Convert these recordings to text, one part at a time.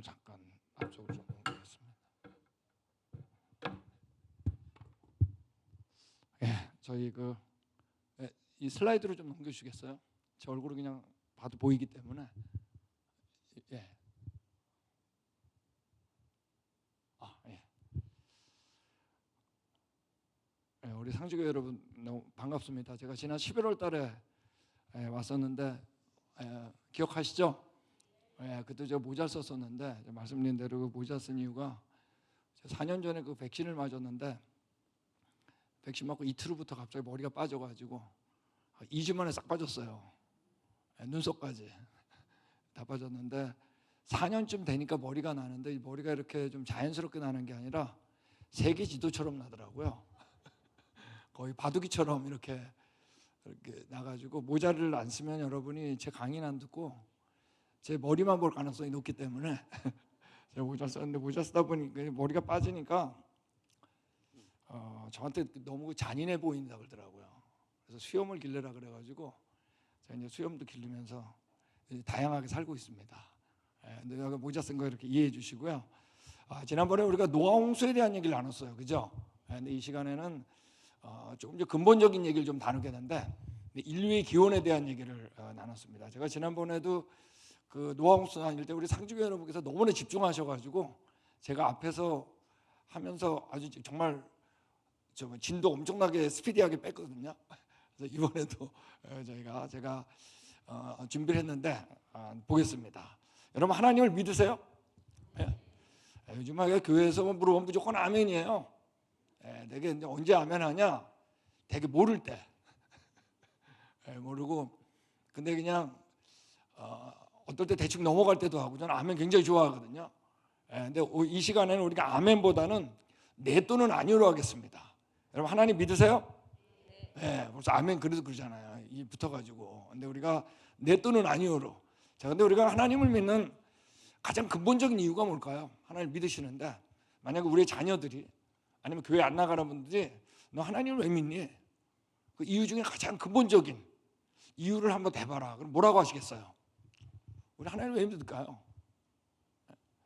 잠깐 앞쪽으로 좀 옮기겠습니다. 저희 이 슬라이드로 좀 넘겨주시겠어요? 제 얼굴을 그냥 봐도 보이기 때문에. 예. 우리 상주교 여러분 너무 반갑습니다. 제가 지난 11월 달에 왔었는데 기억하시죠? 그때 제가 모자 썼었는데 말씀드린 대로 그 모자 쓴 이유가 4년 전에 그 백신을 맞았는데 백신 맞고 이틀 후부터 갑자기 머리가 빠져가지고 2주 만에 싹 빠졌어요. 눈썹까지 다 빠졌는데 4년쯤 되니까 머리가 나는데 이 머리가 이렇게 좀 자연스럽게 나는 게 아니라 세계 지도처럼 나더라고요. 거의 바둑이처럼 이렇게 나가지고 모자를 안 쓰면 여러분이 제 강의는 안 듣고 제 머리만 볼 가능성이 높기 때문에 제가 모자 썼는데 모자 쓰다 보니까 머리가 빠지니까 저한테 너무 잔인해 보인다 그러더라고요. 그래서 수염을 기르라 그래가지고 제가 이제 수염도 기르면서 다양하게 살고 있습니다. 근데 모자 쓴 거 이렇게 이해해 주시고요. 지난번에 우리가 노아 홍수에 대한 얘기를 나눴어요, 그죠? 근데 이 시간에는 조금 더 근본적인 얘기를 좀 다루겠는데 인류의 기원에 대한 얘기를 나눴습니다. 제가 지난번에도 그 노아 홍수 다닐 때 우리 상주교 여러분께서 너무나 집중하셔가지고 제가 앞에서 하면서 아주 정말 진도 엄청나게 스피디하게 뺐거든요. 그래서 이번에도 제가 준비를 했는데 보겠습니다. 여러분 하나님을 믿으세요? 요즘에 교회에서 물어보면 무조건 아멘이에요. 되게 언제 아멘 하냐? 되게 모를 때 모르고 근데 그냥 어떨 때 대충 넘어갈 때도 하고 저는 아멘 굉장히 좋아하거든요. 근데 이 시간에는 우리가 아멘보다는 네 또는 아니오로 하겠습니다. 여러분 하나님 믿으세요? 네. 벌써 아멘 그래도 그러잖아요. 이 붙어가지고. 근데 우리가 네 또는 아니오로. 자, 근데 우리가 하나님을 믿는 가장 근본적인 이유가 뭘까요? 하나님을 믿으시는데 만약에 우리의 자녀들이 아니면 교회 안 나가는 분들이 너 하나님을 왜 믿니? 그 이유 중에 가장 근본적인 이유를 한번 대봐라. 그럼 뭐라고 하시겠어요? 우리 하나님을 왜 믿을까요?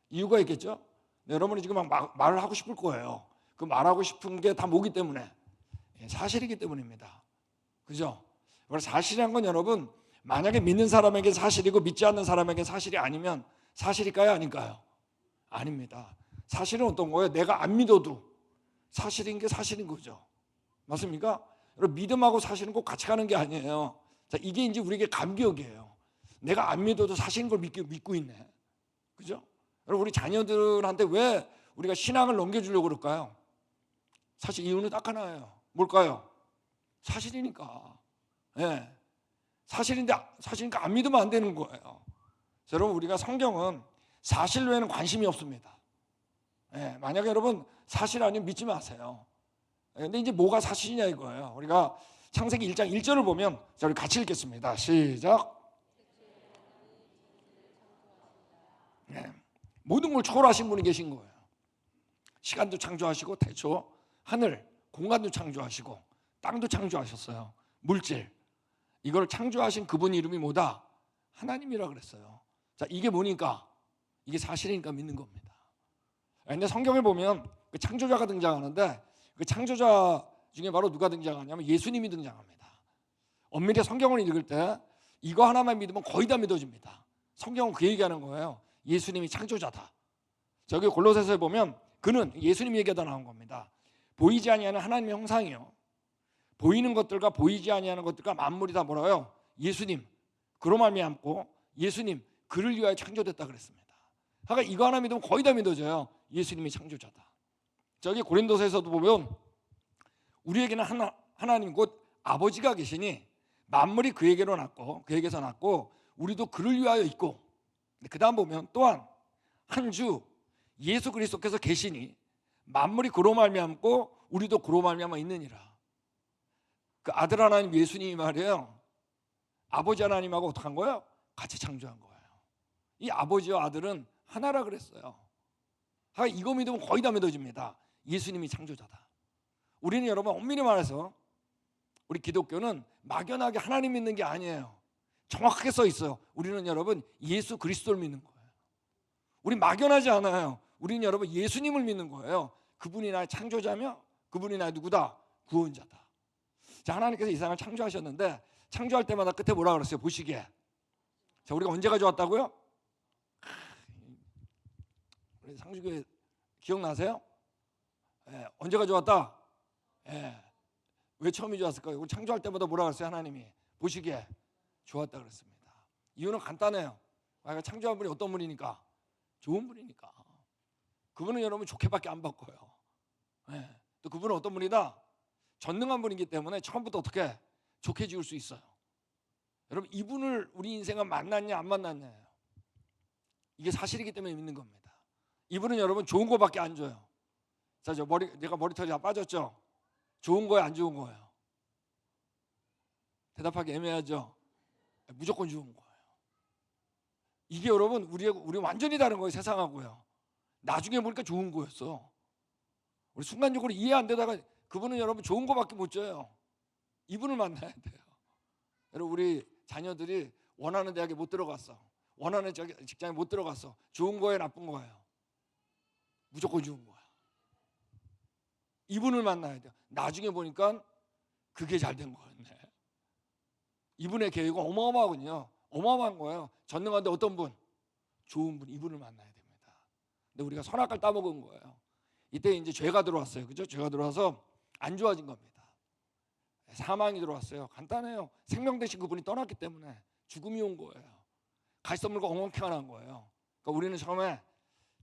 이유가 있겠죠? 네, 여러분이 지금 막 말을 하고 싶을 거예요. 그 말하고 싶은 게 다 뭐기 때문에? 사실이기 때문입니다. 그죠? 사실이란 건 여러분 만약에 믿는 사람에게 사실이고 믿지 않는 사람에게 사실이 아니면 사실일까요? 아닐까요? 아닙니다. 사실은 어떤 거예요? 내가 안 믿어도 사실인 게 사실인 거죠. 맞습니까? 여러분 믿음하고 사실은 꼭 같이 가는 게 아니에요. 자, 이게 이제 우리에게 감격이에요. 내가 안 믿어도 사실인 걸 믿고 있네. 그죠? 여러분 우리 자녀들한테 왜 우리가 신앙을 넘겨주려고 그럴까요? 사실 이유는 딱 하나예요. 뭘까요? 사실이니까. 네. 사실이니까 안 믿으면 안 되는 거예요. 여러분 우리가 성경은 사실 외에는 관심이 없습니다. 만약에 여러분 사실 아니면 믿지 마세요. 근데 이제 뭐가 사실이냐 이거예요. 우리가 창세기 1장 1절을 보면 자, 우리 같이 읽겠습니다. 시작. 모든 걸 초월하신 분이 계신 거예요. 시간도 창조하시고 태초, 하늘, 공간도 창조하시고 땅도 창조하셨어요. 물질. 이걸 창조하신 그분 이름이 뭐다? 하나님이라 그랬어요. 자, 이게 뭐니까? 이게 사실이니까 믿는 겁니다. 근데 성경에 보면 그 창조자가 등장하는데 그 창조자 중에 바로 누가 등장하냐면 예수님이 등장합니다. 엄밀히 성경을 읽을 때 이거 하나만 믿으면 거의 다 믿어집니다. 성경은 그 얘기하는 거예요. 예수님이 창조자다. 저기 골로새서에 보면 그는 예수님 얘기가 나온 겁니다. 보이지 아니하는 하나님의 형상이요. 보이는 것들과 보이지 아니하는 것들과 만물이 다 뭐라고요? 예수님. 그로 말미암고 예수님 그를 위하여 창조됐다 그랬습니다. 그러니까 이거 하나 믿으면 거의 다 믿어져요. 예수님이 창조자다. 저기 고린도서에서도 보면 우리에게는 하나님 곧 아버지가 계시니 만물이 그에게로 났고 그에게서 났고 우리도 그를 위하여 있고 그 다음 보면 또한 한 주 예수 그리스도께서 계시니 만물이 그로 말미암고 우리도 그로 말미암아 있느니라. 그 아들 하나님 예수님이 말이에요. 아버지 하나님하고 어떻게 한 거예요? 같이 창조한 거예요. 이 아버지와 아들은 하나라 그랬어요. 이거 믿으면 거의 다 믿어집니다. 예수님이 창조자다. 우리는 여러분 엄밀히 말해서 우리 기독교는 막연하게 하나님 믿는 게 아니에요. 정확하게 써 있어요. 우리는 여러분 예수 그리스도를 믿는 거예요. 우리 막연하지 않아요. 우리는 여러분 예수님을 믿는 거예요. 그분이 나의 창조자며 그분이 나의 누구다? 구원자다. 자, 하나님께서 이 세상을 창조하셨는데 창조할 때마다 끝에 뭐라 그랬어요? 보시기에. 자, 우리가 언제 가져왔다고요? 우리 상주교회 기억나세요? 예, 언제 가져왔다? 예. 왜 처음이 좋았을까요? 우리 창조할 때마다 뭐라 그랬어요? 하나님이 보시기에 좋았다 그랬습니다. 이유는 간단해요. 창조한 분이 어떤 분이니까? 좋은 분이니까. 그분은 여러분 좋게밖에 안 바꿔요. 예. 또 그분은 어떤 분이다? 전능한 분이기 때문에 처음부터 어떻게 좋게 지을 수 있어요. 여러분 이분을 우리 인생은 만났냐 안 만났냐예요. 이게 사실이기 때문에 믿는 겁니다. 이분은 여러분 좋은 거밖에 안 줘요. 자, 내가 머리털이 다 빠졌죠? 좋은 거예요, 안 좋은 거예요? 대답하기 애매하죠? 무조건 좋은 거예요. 이게 여러분 우리 완전히 다른 거예요, 세상하고요. 나중에 보니까 좋은 거였어. 우리 순간적으로 이해 안 되다가 그분은 여러분 좋은 거밖에 못 줘요. 이분을 만나야 돼요. 여러분 우리 자녀들이 원하는 대학에 못 들어갔어. 원하는 직장에 못 들어갔어. 좋은 거예요, 나쁜 거예요? 무조건 좋은 거야. 이분을 만나야 돼요. 나중에 보니까 그게 잘 된 거였네. 이분의 계획은 어마어마하군요. 어마어마한 거예요. 전능한데 어떤 분? 좋은 분, 이분을 만나야 됩니다. 근데 우리가 선악과를 따먹은 거예요. 이때 이제 죄가 들어왔어요. 그죠? 죄가 들어와서 안 좋아진 겁니다. 사망이 들어왔어요. 간단해요. 생명 대신 그분이 떠났기 때문에 죽음이 온 거예요. 가시덤불과 엉겅퀴가 난 거예요. 그러니까 우리는 처음에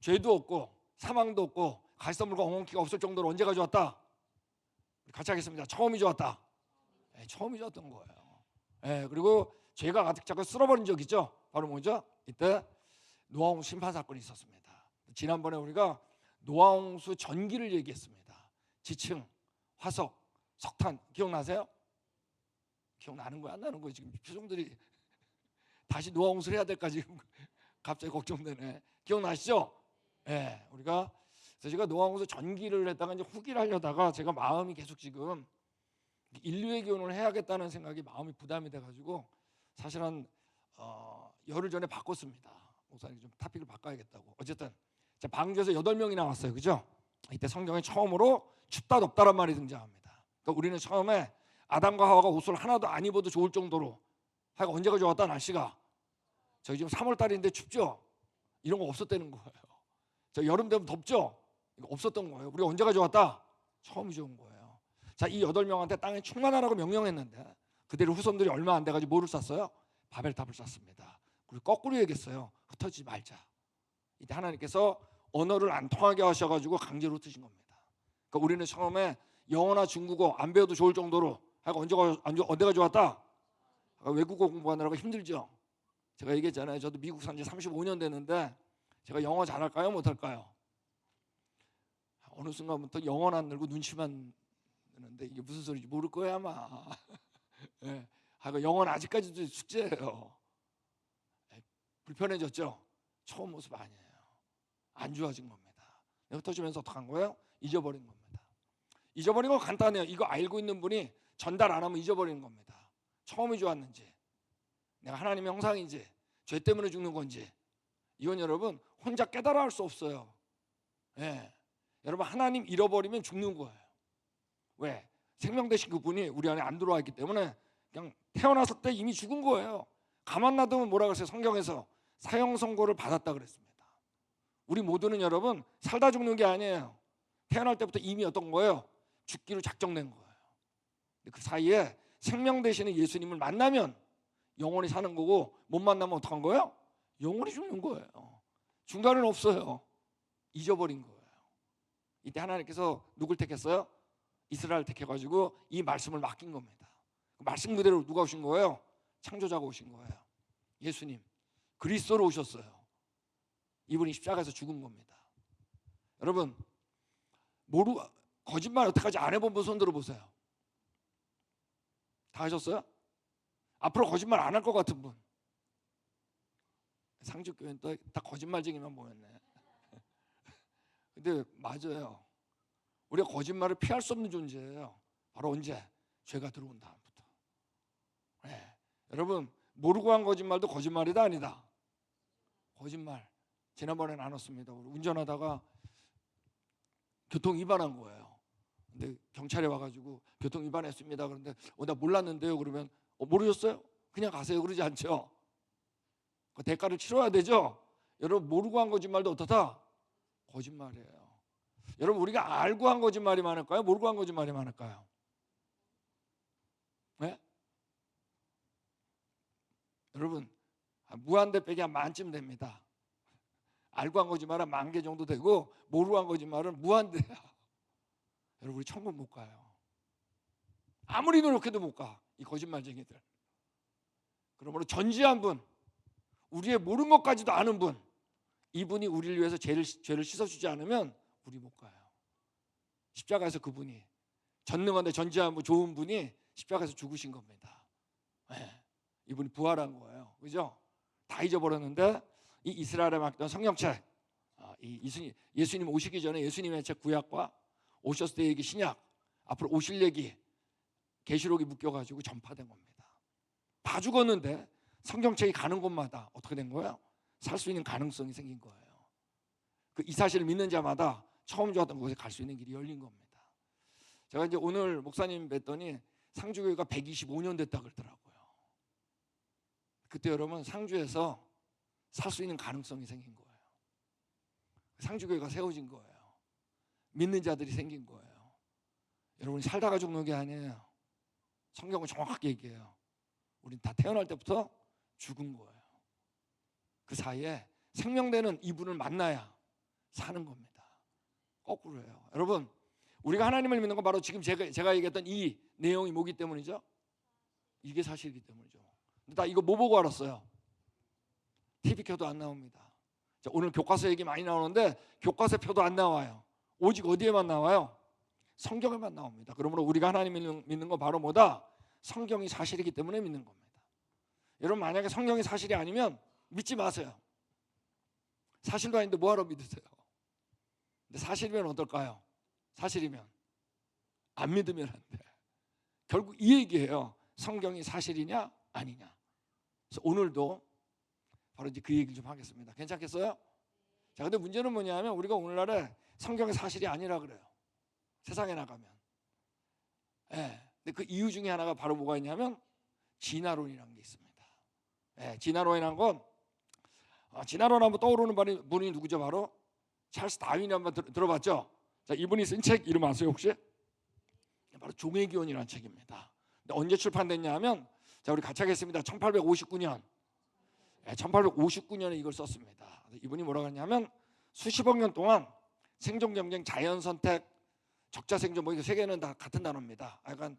죄도 없고 사망도 없고 가시덤불과 엉겅퀴가 없을 정도로 언제 가져왔다? 같이 하겠습니다. 처음이 좋았다. 네, 처음이 좋았던 거예요. 네, 그리고 죄가 가득 차고 쓸어버린 적 있죠? 바로 뭐죠? 이때 노아홍수 심판 사건이 있었습니다. 지난번에 우리가 노아홍수 전기를 얘기했습니다. 지층, 화석, 석탄 기억나세요? 기억나는 거야? 안 나는 거야? 지금 표정들이 다시 노아홍수를 해야 될까 지금 갑자기 걱정되네. 기억나시죠? 네, 우리가 그래서 제가 노아홍수 전기를 했다가 이제 후기를 하려다가 제가 마음이 계속 지금 인류의 교훈을 해야겠다는 생각이 마음이 부담이 돼가지고 사실 한 열흘 전에 바꿨습니다. 목사님 좀 토픽을 바꿔야겠다고. 어쨌든 방주에서 8명이 나왔어요. 그죠? 이때 성경에 처음으로 춥다 덥다란 말이 등장합니다. 그러니까 우리는 처음에 아담과 하와가 옷을 하나도 안 입어도 좋을 정도로 하여간 언제가 좋았다 날씨가 저희 지금 3월 달인데 춥죠? 이런 거 없었다는 거예요. 저 여름 되면 덥죠? 이거 없었던 거예요. 우리가 언제가 좋았다? 처음이 좋은 거예요. 자, 이 8명한테 땅에 충만하라고 명령했는데 그대로 후손들이 얼마 안 돼가지고 뭐를 쌌어요? 바벨탑을 쌌습니다. 그리고 거꾸로 얘기했어요. 흩어지지 말자. 이때 하나님께서 언어를 안 통하게 하셔가지고 강제로 흩으신 겁니다. 그러니까 우리는 처음에 영어나 중국어 안 배워도 좋을 정도로 언제가 좋았다? 외국어 공부하느라고 힘들죠. 제가 얘기했잖아요. 저도 미국 산 지 35년 됐는데 제가 영어 잘할까요? 못할까요? 어느 순간부터 영어는 안 늘고 눈치만 드는데 이게 무슨 소리인지 모를 거예요 아마. 네. 영어는 아직까지도 숙제예요. 불편해졌죠? 처음 모습 아니에요. 안 좋아진 겁니다. 흩어지면서 어떡한 거예요? 잊어버린 겁니다. 잊어버린 건 간단해요. 이거 알고 있는 분이 전달 안 하면 잊어버리는 겁니다. 처음이 좋았는지, 내가 하나님의 형상인지, 죄 때문에 죽는 건지, 이건 여러분 혼자 깨달아 할 수 없어요. 네. 여러분 하나님 잃어버리면 죽는 거예요. 왜? 생명 되신 그분이 우리 안에 안 들어와 있기 때문에 그냥 태어났을 때 이미 죽은 거예요. 가만 놔두면 뭐라 그랬어요? 성경에서 사형 선고를 받았다 그랬습니다. 우리 모두는 여러분 살다 죽는 게 아니에요. 태어날 때부터 이미 어떤 거예요? 죽기로 작정된 거예요. 그 사이에 생명 되시는 예수님을 만나면 영원히 사는 거고 못 만나면 어떡한 거예요? 영원히 죽는 거예요. 중간은 없어요. 잊어버린 거예요. 이때 하나님께서 누굴 택했어요? 이스라엘 택해가지고 이 말씀을 맡긴 겁니다. 그 말씀 그대로 누가 오신 거예요? 창조자가 오신 거예요. 예수님 그리스도로 오셨어요. 이분이 십자가에서 죽은 겁니다. 여러분 거짓말 여태까지 안 해본 분 손 들어보세요. 다 하셨어요? 앞으로 거짓말 안 할 것 같은 분. 상주교회는 또 다 거짓말쟁이만 모였네. 근데 맞아요. 우리가 거짓말을 피할 수 없는 존재예요. 바로 언제? 죄가 들어온 다음부터. 네. 여러분 모르고 한 거짓말도 거짓말이다 아니다? 거짓말. 지난번에 나눴습니다. 우리 운전하다가 교통 위반한 거예요. 근데 경찰에 와가지고 교통 위반했습니다. 그런데 나 몰랐는데요. 그러면 모르셨어요? 그냥 가세요. 그러지 않죠. 그 대가를 치러야 되죠. 여러분, 모르고 한 거짓말도 어떻다? 거짓말이에요. 여러분, 우리가 알고 한 거짓말이 많을까요? 모르고 한 거짓말이 많을까요? 네? 여러분, 무한대 빼기 한 만쯤 됩니다. 알고 한 거짓말은 10,000개 정도 되고 모르고 한 거짓말은 무한대야. 여러분, 우리 천국 못 가요. 아무리 노력해도 못 가, 이 거짓말쟁이들. 그러므로 전지한 분, 우리의 모르는 것까지도 아는 분, 이분이 우리를 위해서 죄를 씻어주지 않으면 우리 못 가요. 십자가에서 그분이, 전능한데 전지한 분, 좋은 분이 십자가에서 죽으신 겁니다. 네. 이분이 부활한 거예요. 그죠? 다 잊어버렸는데 이 이스라엘에 맡겼던 성경책, 예수님 오시기 전에 예수님의 책 구약과 오셨을 때 얘기 신약, 앞으로 오실 얘기 계시록이 묶여가지고 전파된 겁니다. 다 죽었는데 성경책이 가는 곳마다 어떻게 된 거예요? 살 수 있는 가능성이 생긴 거예요. 이 사실을 믿는 자마다 처음 좋았던 곳에 갈 수 있는 길이 열린 겁니다. 제가 이제 오늘 목사님 뵀더니 상주교회가 125년 됐다 그러더라고요. 그때 여러분, 상주에서 살 수 있는 가능성이 생긴 거예요. 상주교회가 세워진 거예요. 믿는 자들이 생긴 거예요. 여러분이 살다가 죽는 게 아니에요. 성경은 정확하게 얘기해요. 우린 다 태어날 때부터 죽은 거예요. 그 사이에 생명되는 이분을 만나야 사는 겁니다. 거꾸로예요. 여러분, 우리가 하나님을 믿는 건 바로 지금 제가 얘기했던 이 내용이 뭐기 때문이죠? 이게 사실이기 때문이죠. 근데 나 이거 뭐 보고 알았어요? TV 켜도 안 나옵니다. 자, 오늘 교과서 얘기 많이 나오는데 교과서 표도 안 나와요. 오직 어디에만 나와요? 성경에만 나옵니다. 그러므로 우리가 하나님을 믿는 건 바로 뭐다? 성경이 사실이기 때문에 믿는 겁니다. 여러분, 만약에 성경이 사실이 아니면 믿지 마세요. 사실도 아닌데 뭐하러 믿으세요? 근데 사실이면 어떨까요? 사실이면 안 믿으면 안 돼. 결국 이 얘기예요. 성경이 사실이냐 아니냐. 그래서 오늘도 바로 이제 그 얘기를 좀 하겠습니다. 괜찮겠어요? 자, 근데 문제는 뭐냐면 우리가 오늘날에 성경이 사실이 아니라 그래요. 세상에 나가면. 예. 근데 그 이유 중에 하나가 바로 뭐가 있냐면 진화론이라는 게 있습니다. 예, 진화론이라는 건 진화론 하면 떠오르는 분이 누구죠? 바로 찰스 다윈이 한번 들어봤죠? 자, 이분이 쓴 책 이름 아세요 혹시? 바로 종의 기원이라는 책입니다. 근데 언제 출판됐냐 하면, 자, 우리 같이 하겠습니다. 1859년. 1859년에 이걸 썼습니다. 이분이 뭐라고 하냐면 수십억 년 동안 생존 경쟁, 자연 선택, 적자 생존, 뭐 이거 세 개는 다 같은 단어입니다. 약간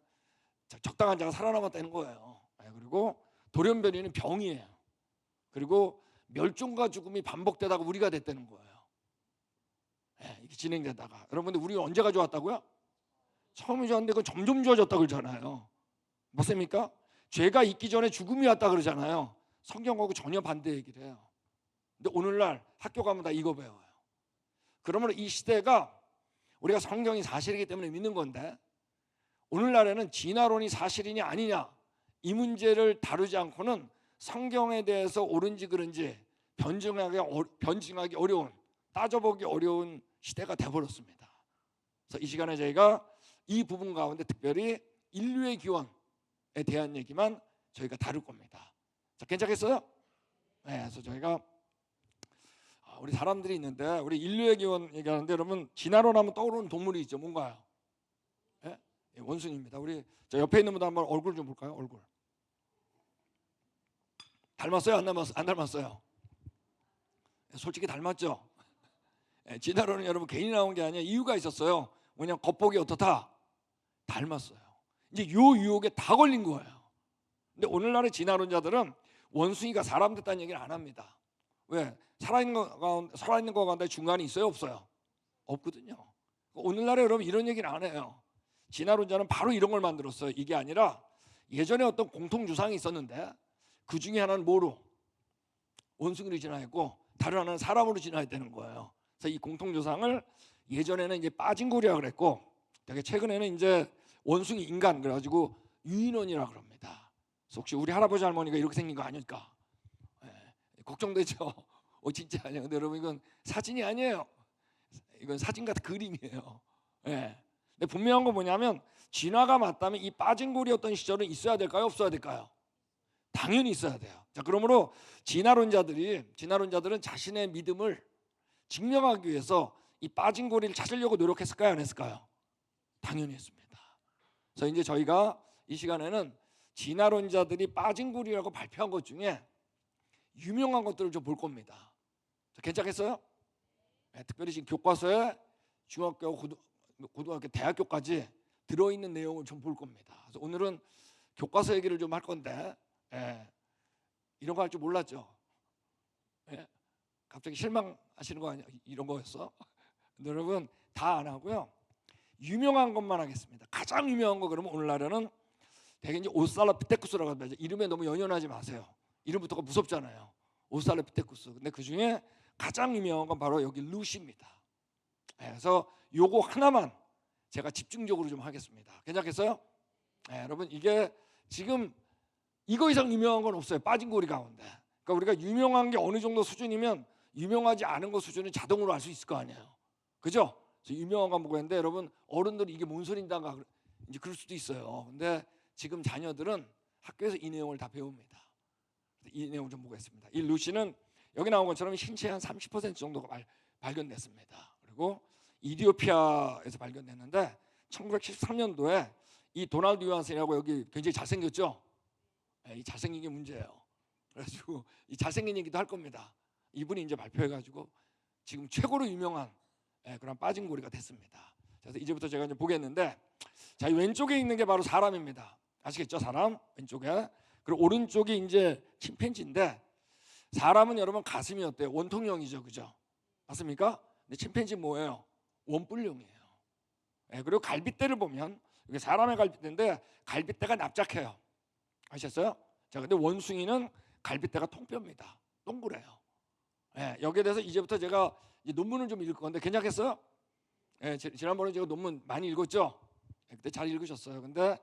적당한 자가 살아남았다는 거예요. 그리고 돌연변이는 병이에요. 그리고 멸종과 죽음이 반복되다가 우리가 됐다는 거예요. 이게 진행되다가, 여러분들 우리가 언제가 좋았다고요? 처음이 좋았는데 그건 점점 좋아졌다 그러잖아요. 무엇입니까? 죄가 있기 전에 죽음이 왔다 그러잖아요. 성경하고 전혀 반대 얘기를 해요. 근데 오늘날 학교 가면 다 이거 배워요. 그러므로 이 시대가 우리가 성경이 사실이기 때문에 믿는 건데, 오늘날에는 진화론이 사실이냐 아니냐 이 문제를 다루지 않고는 성경에 대해서 옳은지 그른지 변증하기 어려운, 따져보기 어려운 시대가 되어버렸습니다. 그래서 이 시간에 저희가 이 부분 가운데 특별히 인류의 기원에 대한 얘기만 저희가 다룰 겁니다. 자, 괜찮겠어요? 네, 그래서 저희가 우리 사람들이 있는데 우리 인류의 기원 얘기하는데, 여러분 진화론 하면 떠오르는 동물이 있죠. 뭔가요? 네? 원숭이입니다. 우리 저 옆에 있는 분도 한번 얼굴 좀 볼까요? 얼굴 닮았어요? 안 닮았어요? 솔직히 닮았죠? 진화론은 여러분 괜히 나온 게 아니라 이유가 있었어요. 뭐냐면 겉보기 어떻다? 닮았어요. 이제 요 유혹에 다 걸린 거예요. 근데 오늘날의 진화론자들은 원숭이가 사람 됐다는 얘기를 안 합니다. 왜? 살아있는 거 가운데 중간이 있어요? 없어요? 없거든요. 오늘날에 여러분 이런 얘기를 안 해요. 진화론자는 바로 이런 걸 만들었어요. 이게 아니라 예전에 어떤 공통주상이 있었는데 그 중에 하나는 뭐로? 원숭이로 진화했고 다른 하나는 사람으로 진화했다는 거예요. 그래서 이 공통조상을 예전에는 이제 빠진고리라 그랬고, 되게 최근에는 이제 원숭이 인간 그래가지고 유인원이라 그럽니다. 그래서 혹시 우리 할아버지 할머니가 이렇게 생긴 거 아닐까? 걱정되죠. 진짜 아니에요. 근데 여러분 이건 사진이 아니에요. 이건 사진 같은 그림이에요. 예. 근데 분명한 건 뭐냐면 진화가 맞다면 이 빠진 골이었던 시절은 있어야 될까요? 없어야 될까요? 당연히 있어야 돼요. 자, 그러므로 진화론자들은 자신의 믿음을 증명하기 위해서 이 빠진 고리를 찾으려고 노력했을까요? 안 했을까요? 당연히 했습니다. 그래서 이제 저희가 이 시간에는 진화론자들이 빠진 고리라고 발표한 것 중에 유명한 것들을 좀 볼 겁니다. 자, 괜찮겠어요? 네, 특별히 지금 교과서에 중학교, 고등학교, 대학교까지 들어있는 내용을 좀 볼 겁니다. 그래서 오늘은 교과서 얘기를 좀 할 건데 이런 거 할 줄 몰랐죠? 갑자기 실망하시는 거 아니야? 이런 거였어? 근데 여러분 다 안 하고요. 유명한 것만 하겠습니다. 가장 유명한 거 그러면 오늘날에는 대개 이제 오스트랄로피테쿠스라고 합니다. 이름에 너무 연연하지 마세요. 이름부터가 무섭잖아요. 오스트랄로피테쿠스. 근데 그 중에 가장 유명한 건 바로 여기 루시입니다. 그래서 요거 하나만 제가 집중적으로 좀 하겠습니다. 괜찮겠어요? 여러분 이게 지금 이거 이상 유명한 건 없어요. 빠진 고리 가운데. 그러니까 우리가 유명한 게 어느 정도 수준이면 유명하지 않은 거 수준은 자동으로 알 수 있을 거 아니에요. 그죠? 유명한 거 보고 했는데 여러분 어른들이 이게 뭔 소린가 이제 그럴 수도 있어요. 근데 지금 자녀들은 학교에서 이 내용을 다 배웁니다. 이 내용 좀 보겠습니다. 이 루시는 여기 나온 것처럼 신체의 한 30% 정도가 발견됐습니다. 그리고 이디오피아에서 발견됐는데 1913년도에 이 도널드 요한슨이라고 여기 굉장히 잘생겼죠? 이 잘생긴 게 문제예요. 그래가지고 이 잘생긴 얘기도 할 겁니다. 이분이 이제 발표해가지고 지금 최고로 유명한 그런 빠진 고리가 됐습니다. 그래서 이제부터 제가 이제 보겠는데, 자, 이 왼쪽에 있는 게 바로 사람입니다. 아시겠죠? 사람 왼쪽에. 그리고 오른쪽이 이제 침팬지인데, 사람은 여러분 가슴이 어때요? 원통형이죠, 그죠? 맞습니까? 근데 침팬지 뭐예요? 원뿔형이에요. 그리고 갈빗대를 보면 이게 사람의 갈빗대인데 갈빗대가 납작해요. 아셨어요? 자, 근데 원숭이는 갈빗대가 통뼈입니다. 동그래요. 여기에 대해서 이제부터 제가 이제 논문을 좀 읽을 건데 괜찮겠어요? 지난번에 제가 논문 많이 읽었죠? 그때 잘 읽으셨어요. 근데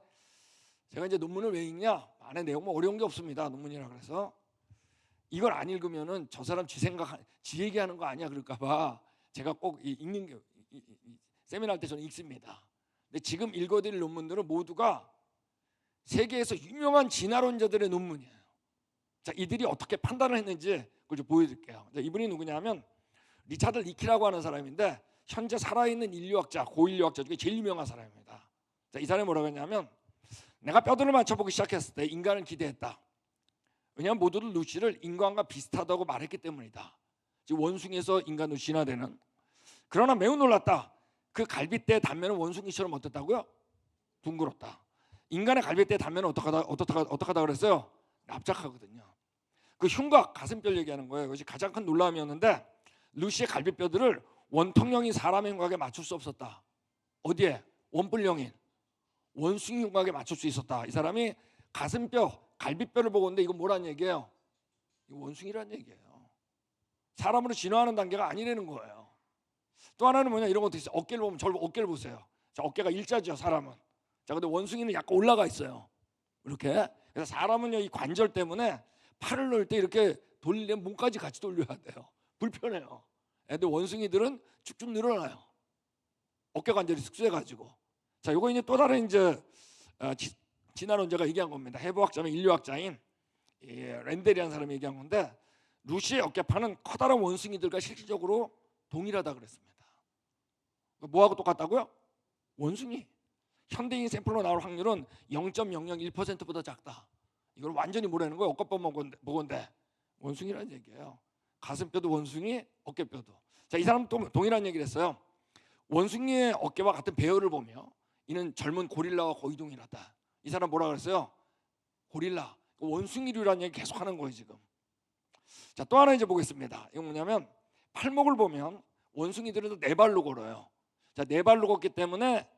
제가 이제 논문을 왜 읽냐? 안에 내용 뭐 어려운 게 없습니다. 논문이라 그래서 이걸 안 읽으면은 저 사람 지 생각, 지 얘기하는 거 아니야 그럴까봐 제가 꼭 읽는 게 세미나 할 때 저는 읽습니다. 근데 지금 읽어드릴 논문들은 모두가 세계에서 유명한 진화론자들의 논문이에요. 자, 이들이 어떻게 판단을 했는지 그걸 좀 보여드릴게요. 자, 이분이 누구냐면 리차드 리키라고 하는 사람인데 현재 살아있는 인류학자, 고인류학자 중에 제일 유명한 사람입니다. 자, 이 사람이 뭐라고 했냐면 내가 뼈들을 맞춰보기 시작했을 때 인간을 기대했다. 왜냐하면 모두들 루시를 인간과 비슷하다고 말했기 때문이다. 즉 원숭이에서 인간으로 진화되는. 그러나 매우 놀랐다. 그 갈빗대의 단면은 원숭이처럼 어떻다고요? 둥그렇다. 인간의 갈빗대의 단면은 어떡하다 그랬어요? 납작하거든요. 그 흉곽, 가슴뼈 얘기하는 거예요. 이것이 가장 큰 놀라움이었는데 루시의 갈빗뼈들을 원통형인 사람의 흉곽에 맞출 수 없었다. 어디에? 원뿔형인 원숭이 흉곽에 맞출 수 있었다. 이 사람이 가슴뼈, 갈빗뼈를 보고 있는데 이건 뭐란 얘기예요? 이거 원숭이란 얘기예요. 사람으로 진화하는 단계가 아니라는 거예요. 또 하나는 뭐냐, 이런 것도 있어요. 어깨를 보면 어깨를 보세요. 자, 어깨가 일자죠, 사람은. 자, 근데 원숭이는 약간 올라가 있어요. 이렇게. 그래서 사람은요, 이 관절 때문에 팔을 넣을 때 이렇게 돌리면 몸까지 같이 돌려야 돼요. 불편해요. 근데 원숭이들은 쭉쭉 늘어나요. 어깨 관절이 숙소해가지고. 자, 요거 이제 또 다른 이제 진화론자가 얘기한 겁니다. 해부학자면 인류학자인 랜델이라는 사람이 얘기한 건데 루시의 어깨판은 커다란 원숭이들과 실질적으로 동일하다 그랬습니다. 뭐하고 똑같다고요? 원숭이. 현대인 샘플로 나올 확률은 0.001%보다 작다. 이걸 완전히 모르는 거예요. 어깨뼈 먹은데 원숭이라는 얘기예요. 가슴뼈도 원숭이, 어깨뼈도. 자, 이 사람은 또 동일한 얘기를 했어요. 원숭이의 어깨와 같은 배열을 보며 이는 젊은 고릴라와 거의 동일하다. 이 사람 뭐라 그랬어요? 고릴라. 원숭이류라는 얘기 계속 하는 거예요 지금. 자, 또 하나 이제 보겠습니다. 이건 뭐냐면 팔목을 보면 원숭이들은 네 발로 걸어요. 자, 네 발로 걷기 때문에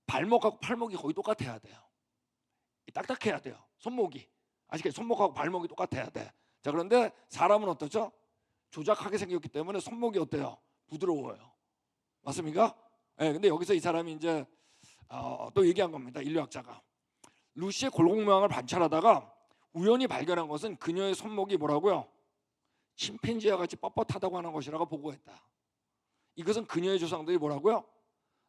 발목하고 팔목이 거의 똑같아야 돼요. 딱딱해야 돼요. 손목이. 아시겠죠? 손목하고 발목이 똑같아야 돼. 자, 그런데 사람은 어떠죠? 조작하게 생겼기 때문에 손목이 어때요? 부드러워요. 맞습니까? 근데 여기서 이 사람이 이제 또 얘기한 겁니다. 인류학자가. 루시의 골공 모양을 관찰하다가 우연히 발견한 것은 그녀의 손목이 뭐라고요? 침팬지와 같이 뻣뻣하다고 하는 것이라고 보고했다. 이것은 그녀의 조상들이 뭐라고요?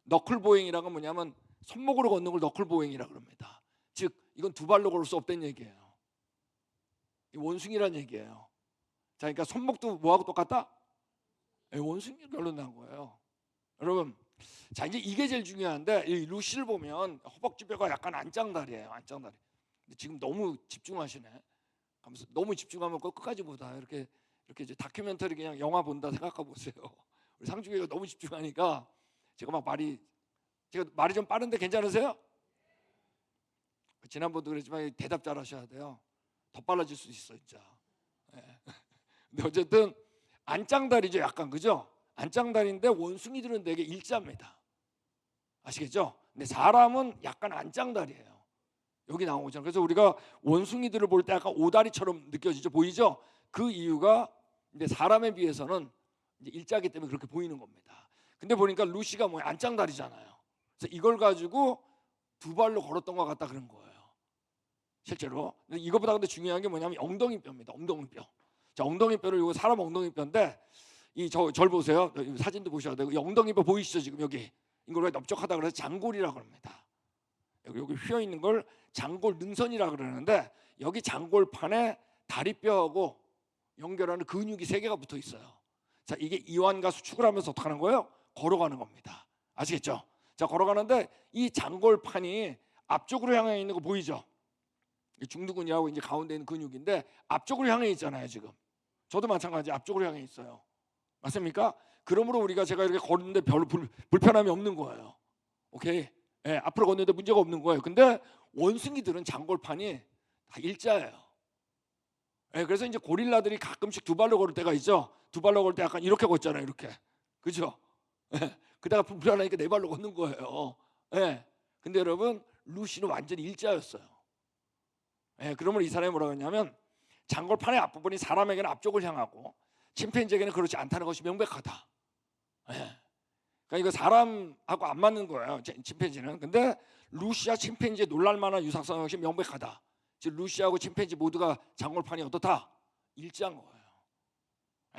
너클보잉이라는 건 뭐냐면 손목으로 걷는 걸 너클보잉이라고 그럽니다. 즉 이건 두 발로 걸을 수 없다는 얘기예요. 이 원숭이란 얘기예요. 자, 그러니까 손목도 뭐하고 똑같다? 원숭이 결론 난 거예요. 여러분, 자 이제 이게 제일 중요한데, 이 루시를 보면 허벅지뼈가 약간 안짱다리예요. 안짱다리. 근데 지금 너무 집중하시네. 너무 집중하면 끝까지 보다 이렇게 이제 다큐멘터리 그냥 영화 본다 생각하고 보세요. 우리 상중이가 너무 집중하니까 제가 말이 좀 빠른데 괜찮으세요? 지난번도 그랬지만 대답 잘하셔야 돼요. 더 빨라질 수 있어 진짜. 네. 근데 어쨌든 안짱다리죠, 약간, 그죠? 안짱다리인데 원숭이들은 되게 일자입니다. 아시겠죠? 근데 사람은 약간 안짱다리예요. 여기 나온 거잖아요. 그래서 우리가 원숭이들을 볼 때 약간 오다리처럼 느껴지죠, 보이죠? 그 이유가 이제 사람에 비해서는 이제 일자기 때문에 그렇게 보이는 겁니다. 근데 보니까 루시가 뭐야, 안짱다리잖아요. 그래서 이걸 가지고 두 발로 걸었던 것 같다 그런 거예요, 실제로. 근데 이것보다 근데 중요한 게 뭐냐면 엉덩이뼈입니다. 엉덩이뼈. 자, 엉덩이뼈를, 이거 사람 엉덩이뼈인데 절 보세요. 사진도 보셔야 되고, 이 엉덩이뼈 보이시죠 지금 여기? 이걸 왜 넓적하다 그래서 장골이라고 합니다. 여기 휘어 있는 걸 장골 능선이라고 그러는데, 여기 장골판에 다리뼈하고 연결하는 근육이 3개가 붙어 있어요. 자, 이게 이완과 수축을 하면서 어떻게 하는 거예요? 걸어가는 겁니다. 아시겠죠? 자, 걸어가는데 이 장골판이 앞쪽으로 향해 있는 거 보이죠? 중두근이라고 이제 가운데 있는 근육인데 앞쪽으로 향해 있잖아요. 지금 저도 마찬가지 앞쪽으로 향해 있어요. 맞습니까? 그러므로 우리가 제가 이렇게 걷는데 별로 불편함이 없는 거예요. 오케이? 예, 앞으로 걷는데 문제가 없는 거예요. 근데 원숭이들은 장골판이 다 일자예요. 예, 그래서 이제 고릴라들이 가끔씩 두 발로 걸을 때가 있죠. 두 발로 걸을 때 약간 이렇게 걷잖아요. 이렇게, 그죠? 예, 그다가 불편하니까 네 발로 걷는 거예요. 예, 근데 여러분, 루시는 완전히 일자였어요. 예, 그러면 이 사람이 뭐라고 했냐면, 장골판의 앞부분이 사람에게는 앞쪽을 향하고 침팬지에게는 그렇지 않다는 것이 명백하다. 예, 그러니까 이거 사람하고 안 맞는 거예요, 침팬지는. 근데 루시와 침팬지의 놀랄만한 유사성 역시 명백하다. 즉 루시하고 침팬지 모두가 장골판이 어떻다? 일자인 거예요.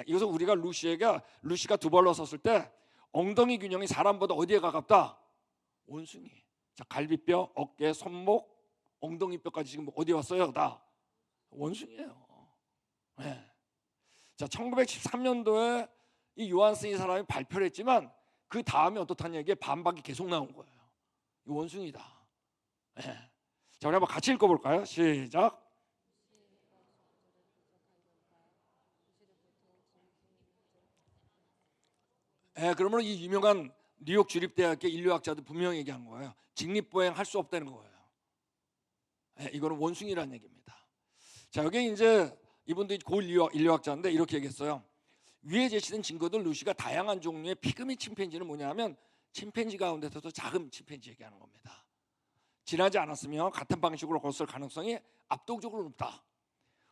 이것은 우리가 루시가 두 발로 섰을 때 엉덩이 균형이 사람보다 어디에 가깝다? 원숭이. 자, 갈비뼈, 어깨, 손목, 엉덩이뼈까지 지금 어디 왔어요? 다 원숭이에요. 네. 자, 1913년도에 이 요한스이 사람이 발표를 했지만 그 다음에 어떻다는 얘기에 반박이 계속 나온 거예요. 이 원숭이다. 네. 자, 우리 한번 같이 읽어볼까요? 시작. 네, 그러면 이 유명한 뉴욕 주립대학교 인류학자도 분명히 얘기한 거예요. 직립보행 할 수 없다는 거예요. 네, 이거는 원숭이라는 얘기입니다. 자, 여기 이제 이분들이 고인류학자인데 이렇게 얘기했어요. 위에 제시된 증거들 루시가 다양한 종류의 피그미 침팬지는 뭐냐면 침팬지 가운데서도 작은 침팬지 얘기하는 겁니다. 지나지 않았으며 같은 방식으로 걷을 가능성이 압도적으로 높다.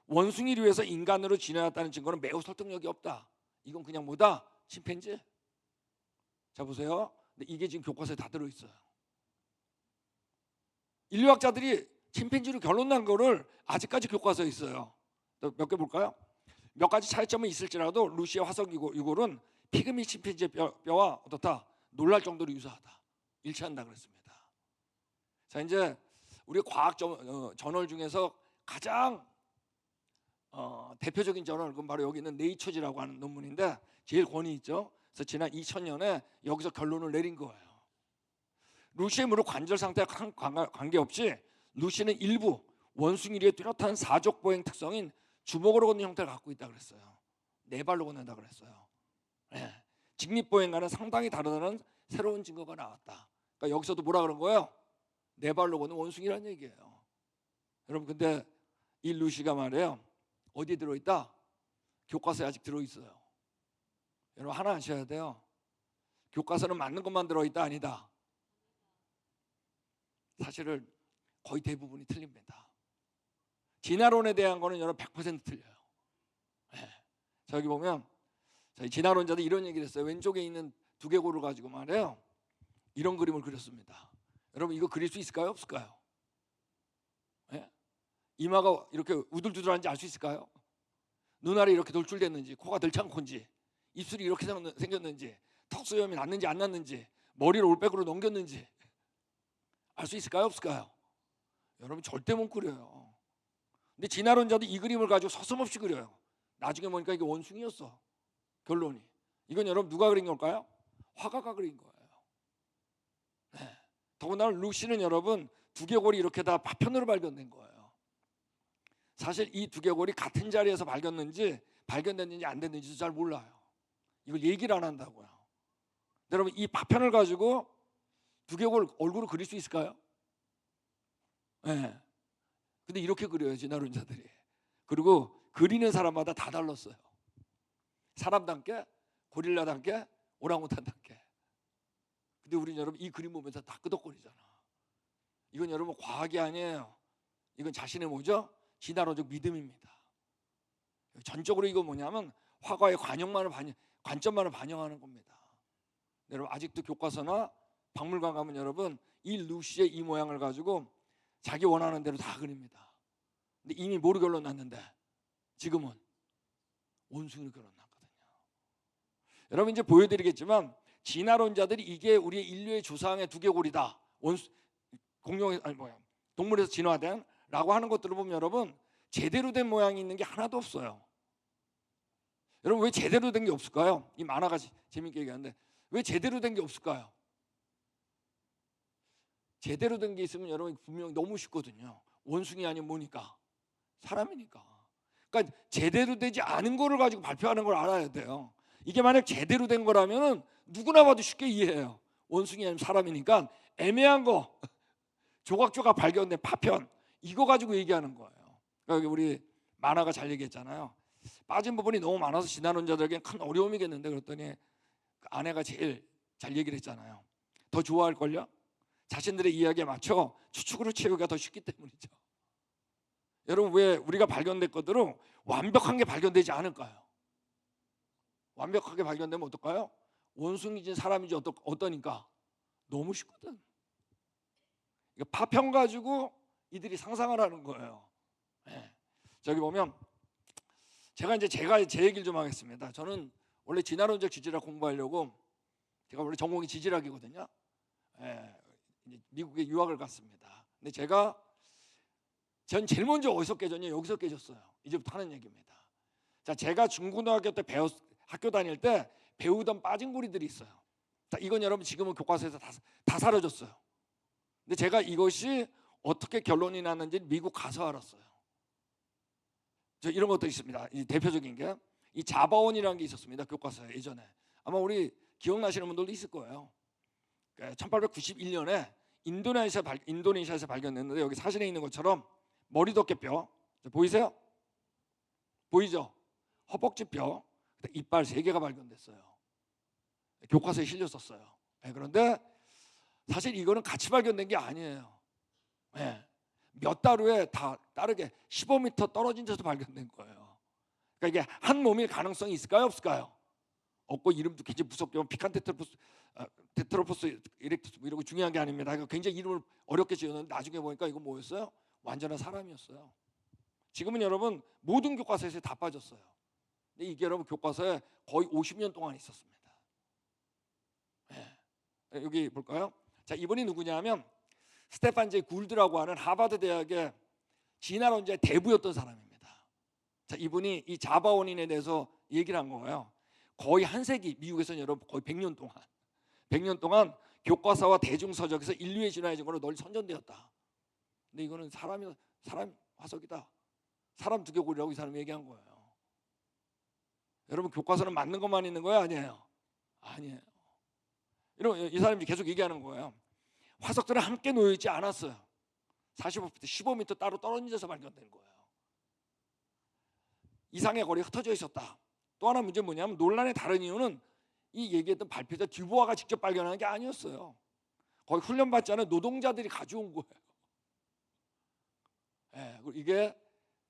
원숭이류에서 인간으로 진화했다는 증거는 매우 설득력이 없다. 이건 그냥 뭐다? 침팬지. 자, 보세요. 근데 이게 지금 교과서에 다 들어있어요. 인류학자들이 침팬지로 결론 난 거를 아직까지 교과서에 있어요. 몇 개 볼까요? 몇 가지 차이점은 있을지라도 루시의 화석 유골은 피그미 침팬지의 뼈와 어떻다? 놀랄 정도로 유사하다. 일치한다 그랬습니다. 자, 이제 우리 과학 저널 중에서 가장 대표적인 저널, 그건 바로 여기 있는 네이처지라고 하는 논문인데 제일 권위 있죠. 그래서 지난 2000년에 여기서 결론을 내린 거예요. 루시의 무릎 관절 상태와 관계없이 루시는 일부 원숭이류의 뚜렷한 사족보행 특성인 주먹으로 걷는 형태를 갖고 있다 그랬어요. 네 발로 걷는다 그랬어요. 네. 직립보행과는 상당히 다르다는 새로운 증거가 나왔다. 그러니까 여기서도 뭐라 그런 거예요? 네 발로 걷는 원숭이라는 얘기예요. 여러분, 근데 이 루시가 말이에요, 어디에 들어있다? 교과서에 아직 들어있어요. 여러분, 하나 아셔야 돼요. 교과서는 맞는 것만 들어있다, 아니다. 사실은 거의 대부분이 틀립니다. 진화론에 대한 거는 여러분 100% 틀려요. 네. 자, 여기 보면 진화론자들이 이런 얘기를 했어요. 왼쪽에 있는 두개골을 가지고 말이에요, 이런 그림을 그렸습니다. 여러분, 이거 그릴 수 있을까요? 없을까요? 네? 이마가 이렇게 우들두들한지 알 수 있을까요? 눈알이 이렇게 돌출됐는지, 코가 들창콘지, 입술이 이렇게 생겼는지, 턱수염이 났는지 안 났는지, 머리를 올백으로 넘겼는지 알 수 있을까요? 없을까요? 여러분 절대 못 그려요. 근데 진화론자도 이 그림을 가지고 서슴없이 그려요. 나중에 보니까 이게 원숭이였어. 결론이. 이건 여러분 누가 그린 걸까요? 화가가 그린 거예요. 네. 더군다나 루시는 여러분 두개골이 이렇게 다 파편으로 발견된 거예요. 사실 이 두개골이 같은 자리에서 발견됐는지 안 됐는지도 잘 몰라요. 이걸 얘기를 안 한다고요. 여러분 이 파편을 가지고 두개골 얼굴을 그릴 수 있을까요? 네. 근데 이렇게 그려요, 진화론자들이. 그리고 그리는 사람마다 다 달랐어요. 사람답게, 고릴라답게, 오랑우탄답게. 근데 우리는 여러분 이 그림 보면서 다 끄덕거리잖아. 이건 여러분 과학이 아니에요. 이건 자신의 뭐죠? 진화론적 믿음입니다. 전적으로 이거 뭐냐면 화가의 관점만을 반영하는 겁니다. 여러분 아직도 교과서나 박물관 가면 여러분 이 루시의 이 모양을 가지고 자기 원하는 대로 다 그립니다. 근데 이미 뭐로 결론 났는데 지금은 원숭이로 결론 났거든요. 여러분 이제 보여드리겠지만 진화론자들이 이게 우리의 인류의 조상의 두개골이다, 동물에서 진화된 라고 하는 것들을 보면 여러분 제대로 된 모양이 있는 게 하나도 없어요. 여러분 왜 제대로 된 게 없을까요? 이 만화가 재밌게 얘기하는데 왜 제대로 된 게 없을까요? 제대로 된 게 있으면 여러분 분명히 너무 쉽거든요. 원숭이 아니면 뭐니까? 사람이니까. 그러니까 제대로 되지 않은 거를 가지고 발표하는 걸 알아야 돼요. 이게 만약 제대로 된 거라면 누구나 봐도 쉽게 이해해요. 원숭이 아니면 사람이니까 애매한 거, 조각조각 발견된 파편, 이거 가지고 얘기하는 거예요. 그러니까 우리 만화가 잘 얘기했잖아요. 빠진 부분이 너무 많아서 진화론자들에게는 큰 어려움이겠는데 그랬더니 그 아내가 제일 잘 얘기를 했잖아요. 더 좋아할걸요? 자신들의 이야기에 맞춰 추측으로 채우기가 더 쉽기 때문이죠. 여러분 왜 우리가 발견된 것들은 완벽한 게 발견되지 않을까요? 완벽하게 발견되면 어떨까요? 원숭이진 사람인지 어떠니까 너무 쉽거든. 이거 파편 가지고 이들이 상상을 하는 거예요. 네. 저기 보면 제가 제 얘기를 좀 하겠습니다. 저는 원래 진화론적 지질학 공부하려고 제가 원래 전공이 지질학이거든요. 네. 미국에 유학을 갔습니다. 근데 전 제일 먼저 어디서 깨졌냐? 여기서 깨졌어요. 이제부터 하는 얘기입니다. 자, 제가 중고등학교 때 학교 다닐 때 배우던 빠진구리들이 있어요. 자, 이건 여러분 지금은 교과서에서 다 사라졌어요. 근데 제가 이것이 어떻게 결론이 났는지 미국 가서 알았어요. 저 이런 것도 있습니다. 이 대표적인 게 이 자바원이라는 게 있었습니다. 교과서에 예전에. 아마 우리 기억나시는 분들도 있을 거예요. 1891년에 인도네시아에서 발견됐는데 여기 사진에 있는 것처럼 머리덮개뼈 보이세요? 보이죠? 허벅지뼈, 이빨 3개가 발견됐어요. 교과서에 실렸었어요. 네, 그런데 사실 이거는 같이 발견된 게 아니에요. 네, 몇 달 후에 다 다르게 15m 떨어진 데서 발견된 거예요. 그러니까 이게 한 몸일 가능성이 있을까요? 없을까요? 없고 이름도 굉장히 무섭게 테트로포스 이렉투스 이런 거 중요한 게 아닙니다. 굉장히 이름을 어렵게 지었는데 나중에 보니까 이거 뭐였어요? 완전한 사람이었어요. 지금은 여러분 모든 교과서에서 다 빠졌어요. 근데 이게 여러분 교과서에 거의 50년 동안 있었습니다. 네. 여기 볼까요? 자, 이분이 누구냐면 스테판 J 굴드라고 하는 하버드 대학의 진화론자의 대부였던 사람입니다. 자, 이분이 이 자바원인에 대해서 얘기를 한 거예요. 거의 한 세기, 미국에서는 여러분 거의 100년 동안 교과서와 대중서적에서 인류의 진화의 증거로 널리 선전되었다. 근데 이거는 사람 화석이다. 사람 두개골이라고 이 사람이 얘기한 거예요. 여러분 교과서는 맞는 것만 있는 거예요? 아니에요? 아니에요. 이 사람이 계속 얘기하는 거예요. 화석들은 함께 놓여 있지 않았어요. 15m 따로 떨어진 데서 발견된 거예요. 이상의 거리가 흩어져 있었다. 또 하나 문제는 뭐냐면 논란의 다른 이유는 이 얘기했던 발표자 듀보아가 직접 발견한 게 아니었어요. 거의 훈련받지 않은 노동자들이 가져온 거예요. 네, 이게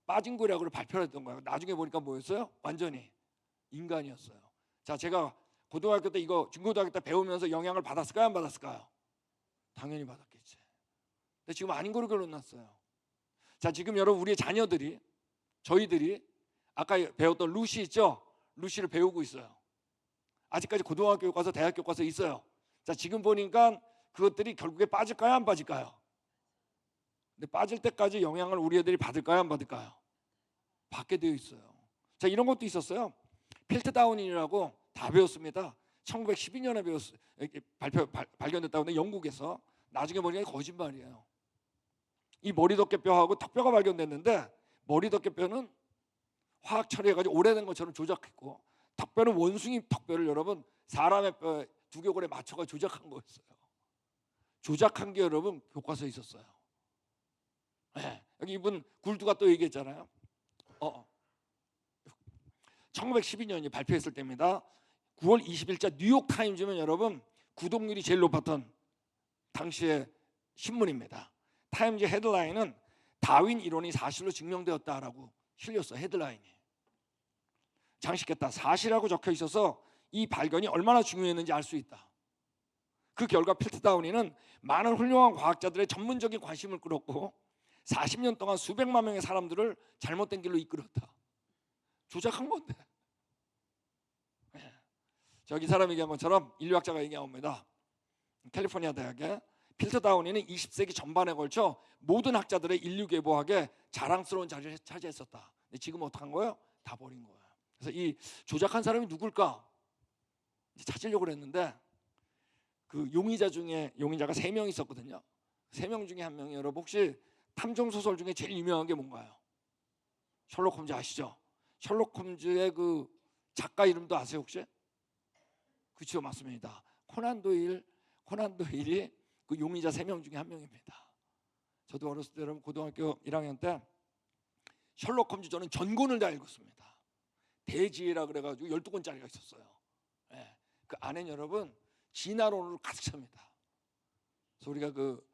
빠진 거라고 발표했던 거예요. 나중에 보니까 뭐였어요? 완전히 인간이었어요. 자, 제가 고등학교 때 이거 중고등학교 때 배우면서 영향을 받았을까요? 안 받았을까요? 당연히 받았겠지. 근데 지금 아닌 거로 결론 났어요. 자, 지금 여러분 우리의 자녀들이 저희들이 아까 배웠던 루시 있죠? 루시를 배우고 있어요. 아직까지 고등학교 가서 대학교 가서 있어요. 자, 지금 보니까 그것들이 결국에 빠질까요, 안 빠질까요? 근데 빠질 때까지 영향을 우리 애들이 받을까요, 안 받을까요? 받게 되어 있어요. 자, 이런 것도 있었어요. 필트다운이라고 다 배웠습니다. 1912년에 발견됐다고 하는데 영국에서. 나중에 보니까 거짓말이에요. 이 머리덮개뼈하고 턱뼈가 발견됐는데 머리덮개뼈는 화학 처리해가지고 오래된 것처럼 조작했고, 턱뼈는 원숭이 턱뼈를 여러분 사람의 뼈 두개골에 맞춰가 조작한 거였어요. 조작한 게 여러분 교과서에 있었어요. 네. 여기 이분 굴두가 또 얘기했잖아요. 1912년이 발표했을 때입니다. 9월 20일자 뉴욕타임즈면 여러분 구독률이 제일 높았던 당시의 신문입니다. 타임즈 헤드라인은 다윈 이론이 사실로 증명되었다라고 실렸어. 헤드라인이 장식했다. 사실이라고 적혀 있어서 이 발견이 얼마나 중요했는지 알 수 있다. 그 결과 필트다운이는 많은 훌륭한 과학자들의 전문적인 관심을 끌었고 40년 동안 수백만 명의 사람들을 잘못된 길로 이끌었다. 조작한 건데. 저기 사람이 얘기한 것처럼 인류학자가 얘기한 겁니다. 캘리포니아 대학에 필트다운이는 20세기 전반에 걸쳐 모든 학자들의 인류 계보학에 자랑스러운 자리를 차지했었다. 근데 지금 어떡한 거예요? 다 버린 거예요. 그래서 이 조작한 사람이 누굴까? 찾으려고 했는데 그 용의자 중에 용의자가 3명 있었거든요. 3명 중에 한 명이 여러분 혹시 탐정 소설 중에 제일 유명한 게 뭔가요? 셜록 홈즈 아시죠? 셜록 홈즈의 그 작가 이름도 아세요 혹시? 그렇죠, 맞습니다. 코난 도일이 그 용의자 3명 중에 한 명입니다. 저도 어렸을 때 여러분 고등학교 1학년 때 셜록 홈즈 저는 전권을 다 읽었습니다. 대지혜라 그래가지고 12권짜리가 있었어요. 네. 그 안에는 여러분 진화론으로 가득 찹니다. 그래서 우리가 그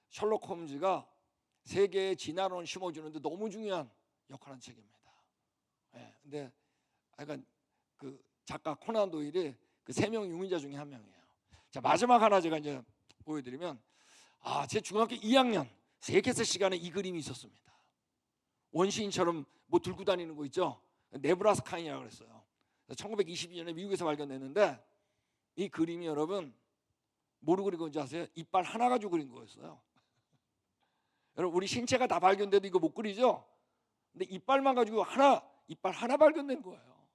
셜록 홈즈가 세계의 진화론을 심어주는데 너무 중요한 역할을 한 책입니다. 네. 근데 약간 그 작가 코난 도일이 그 3명 용의자 중에 한 명이에요. 자, 마지막 하나 제가 이제 보여드리면 제 중학교 2학년 세계사 시간에 이 그림이 있었습니다. 원시인처럼 뭐 들고 다니는 거 있죠? 네브라스카인이라고 그랬어요. 1922년에 미국에서 발견됐는데 이 그림이 여러분 뭐로 그린 건지 아세요? 이빨 하나 가지고 그린 거였어요. 여러분 우리 신체가 다 발견돼도 이거 못 그리죠? 근데 이빨만 가지고 이빨 하나 발견된 거예요.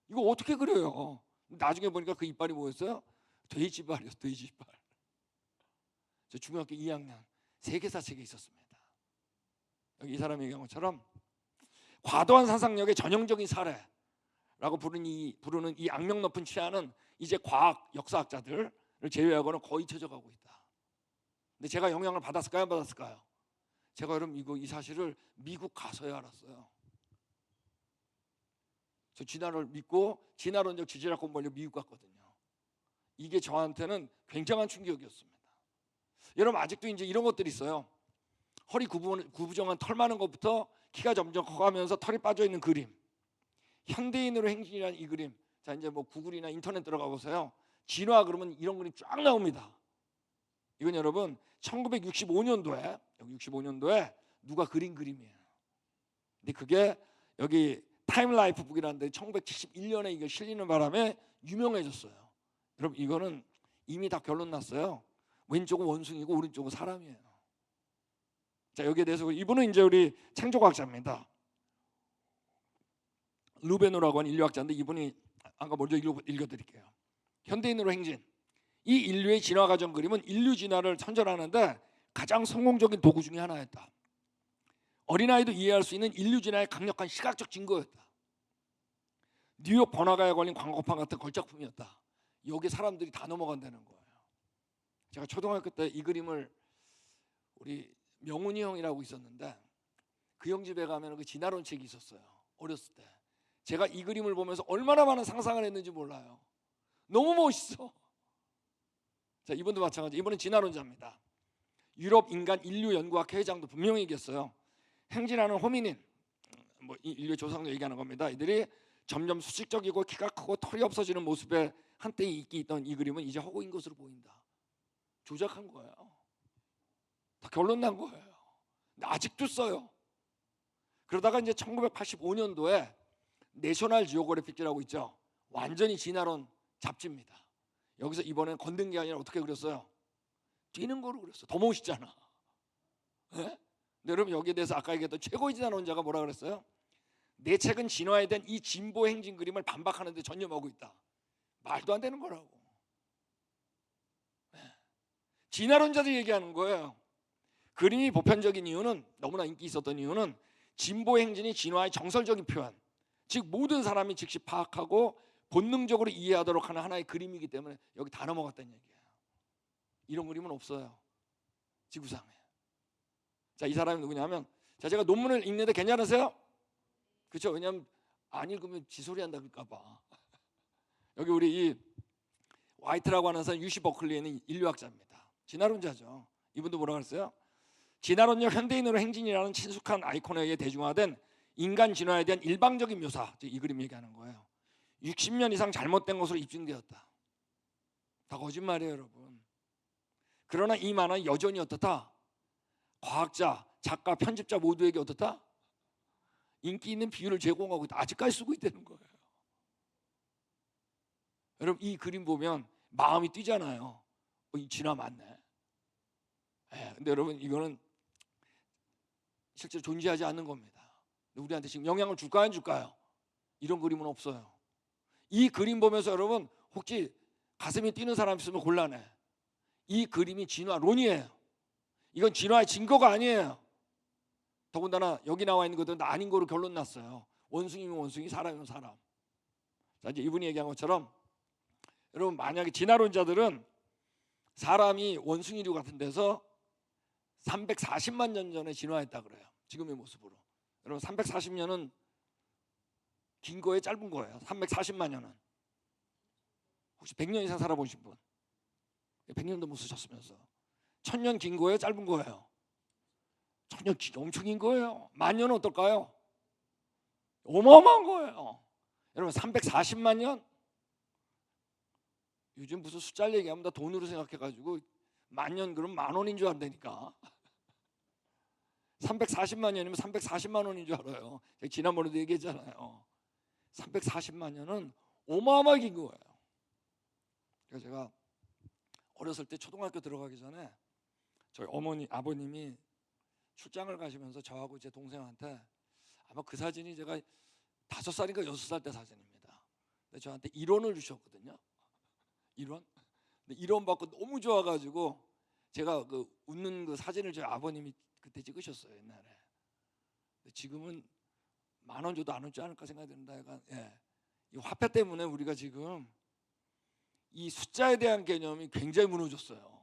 이거 어떻게 그려요? 나중에 보니까 그 이빨이 뭐였어요? 돼지이빨이었어요. 돼지이빨. 저 중학교 2학년 세계사 책에 있었습니다. 여기 이 사람이 얘기한 것처럼 과도한 상상력의 전형적인 사례라고 부르는 이 악명 높은 치안은 이제 과학 역사학자들을 제외하고는 거의 쳐져가고 있다. 근데 제가 영향을 받았을까요? 안 받았을까요? 제가 여러분 이 사실을 미국 가서야 알았어요. 저 진화를 믿고 진화론적 지질학 공부하려고 미국 갔거든요. 이게 저한테는 굉장한 충격이었습니다. 여러분 아직도 이제 이런 것들이 있어요. 허리 구부정한 털 많은 것부터 키가 점점 커가면서 털이 빠져 있는 그림. 현대인으로 행진이라는 이 그림. 자, 이제 뭐 구글이나 인터넷 들어가 보세요. 진화 그러면 이런 그림 쫙 나옵니다. 이건 여러분 1965년도에 여기 65년도에 누가 그린 그림이에요. 근데 그게 여기 타임라이프 북이라는데 1971년에 이거 실리는 바람에 유명해졌어요. 여러분 이거는 이미 다 결론 났어요. 왼쪽은 원숭이고 오른쪽은 사람이에요. 자, 여기에 대해서 이분은 이제 우리 창조과학자입니다. 루베노라고 하는 인류학자인데 이분이 아까 먼저 읽어드릴게요. 현대인으로 행진. 이 인류의 진화 과정 그림은 인류 진화를 선전하는데 가장 성공적인 도구 중에 하나였다. 어린아이도 이해할 수 있는 인류 진화의 강력한 시각적 증거였다. 뉴욕 번화가에 걸린 광고판 같은 걸작품이었다. 여기 사람들이 다 넘어간다는 거예요. 제가 초등학교 때 이 그림을 우리 명훈이 형이라고 있었는데 그 형 집에 가면 그 진화론 책이 있었어요. 어렸을 때 제가 이 그림을 보면서 얼마나 많은 상상을 했는지 몰라요. 너무 멋있어. 자, 이분도 마찬가지. 이분은 진화론자입니다. 유럽 인간 인류 연구학 회장도 분명히 얘기했어요. 행진하는 호미닌, 뭐 인류 조상도 얘기하는 겁니다. 이들이 점점 수직적이고 키가 크고 털이 없어지는 모습에 한때 인기 있던 이 그림은 이제 허구인 것으로 보인다. 조작한 거예요. 다 결론 난 거예요. 근데 아직도 써요. 그러다가 이제 1985년도에 내셔널 지오그래픽이라고 있죠. 완전히 진화론 잡지입니다. 여기서 이번엔 걷는 게 아니라 어떻게 그렸어요? 뛰는 거로 그렸어. 더 멋있잖아. 네? 근데 여러분 여기에 대해서 아까 얘기했던 최고의 진화론자가 뭐라 그랬어요? 내 책은 진화에 대한 이 진보 행진 그림을 반박하는데 전념하고 있다. 말도 안 되는 거라고. 네. 진화론자들이 얘기하는 거예요. 그림이 보편적인 이유는, 너무나 인기 있었던 이유는 진보 행진이 진화의 정설적인 표현, 즉 모든 사람이 즉시 파악하고 본능적으로 이해하도록 하는 하나의 그림이기 때문에 여기 다 넘어갔다는 얘기예요. 이런 그림은 없어요, 지구상에. 자, 이 사람이 누구냐면, 자, 제가 논문을 읽는데 괜찮으세요? 그렇죠? 왜냐하면 안 읽으면 지소리 한다 그럴까 봐. 여기 우리 이 화이트라고 하는 사람, UC 버클리에 있는 인류학자입니다. 진화론자죠. 이분도 뭐라고 했어요? 진화론적 현대인으로 행진이라는 친숙한 아이콘에 의해 대중화된 인간 진화에 대한 일방적인 묘사, 이 그림 얘기하는 거예요. 60년 이상 잘못된 것으로 입증되었다. 다 거짓말이에요, 여러분. 그러나 이 만화는 여전히 어떻다? 과학자, 작가, 편집자 모두에게 어떻다? 인기 있는 비유를 제공하고 있다. 아직까지 쓰고 있다는 거예요. 여러분, 이 그림 보면 마음이 뛰잖아요. 이 진화 맞네. 근데 여러분, 이거는 실제로 존재하지 않는 겁니다. 우리한테 지금 영향을 줄까요, 안 줄까요? 이런 그림은 없어요. 이 그림 보면서 여러분 혹시 가슴이 뛰는 사람 있으면 곤란해. 이 그림이 진화론이에요. 이건 진화의 증거가 아니에요. 더군다나 여기 나와 있는 것들은 아닌 거로 결론 났어요. 원숭이면 원숭이, 사람이면 사람. 자, 이제 이분이 얘기한 것처럼 여러분, 만약에 진화론자들은 사람이 원숭이류 같은 데서 340만 년 전에 진화했다 그래요. 지금의 모습으로. 여러분, 340년은 긴 거예요, 짧은 거예요? 340만 년은 혹시 100년 이상 살아보신 분? 100년도 못 쓰셨으면서. 1000년 긴 거예요, 짧은 거예요? 1000년 엄청 긴 거예요. 10,000년은 어떨까요? 어마어마한 거예요. 여러분, 340만 년? 요즘 무슨 숫자를 얘기하면 다 돈으로 생각해가지고 10,000년 그럼 10,000원인 줄 안다니까. 340만 년이면 340만 원인 줄 알아요. 제가 지난번에도 얘기했잖아요. 340만 년은 어마어마하게 긴 거예요. 그래서 제가 어렸을 때 초등학교 들어가기 전에 저희 아버님이 출장을 가시면서 저하고 제 동생한테, 아마 그 사진이 제가 5살인가 6살 때 사진입니다. 근데 저한테 1원을 주셨거든요. 1원? 근데 1원 받고 너무 좋아가지고 제가 그 웃는 그 사진을 저희 아버님이 그때 찍으셨어요, 옛날에. 근데 지금은 10,000원 줘도 안 오지 않을까 생각이 듭니다. 약간, 이 화폐 때문에 우리가 지금 이 숫자에 대한 개념이 굉장히 무너졌어요.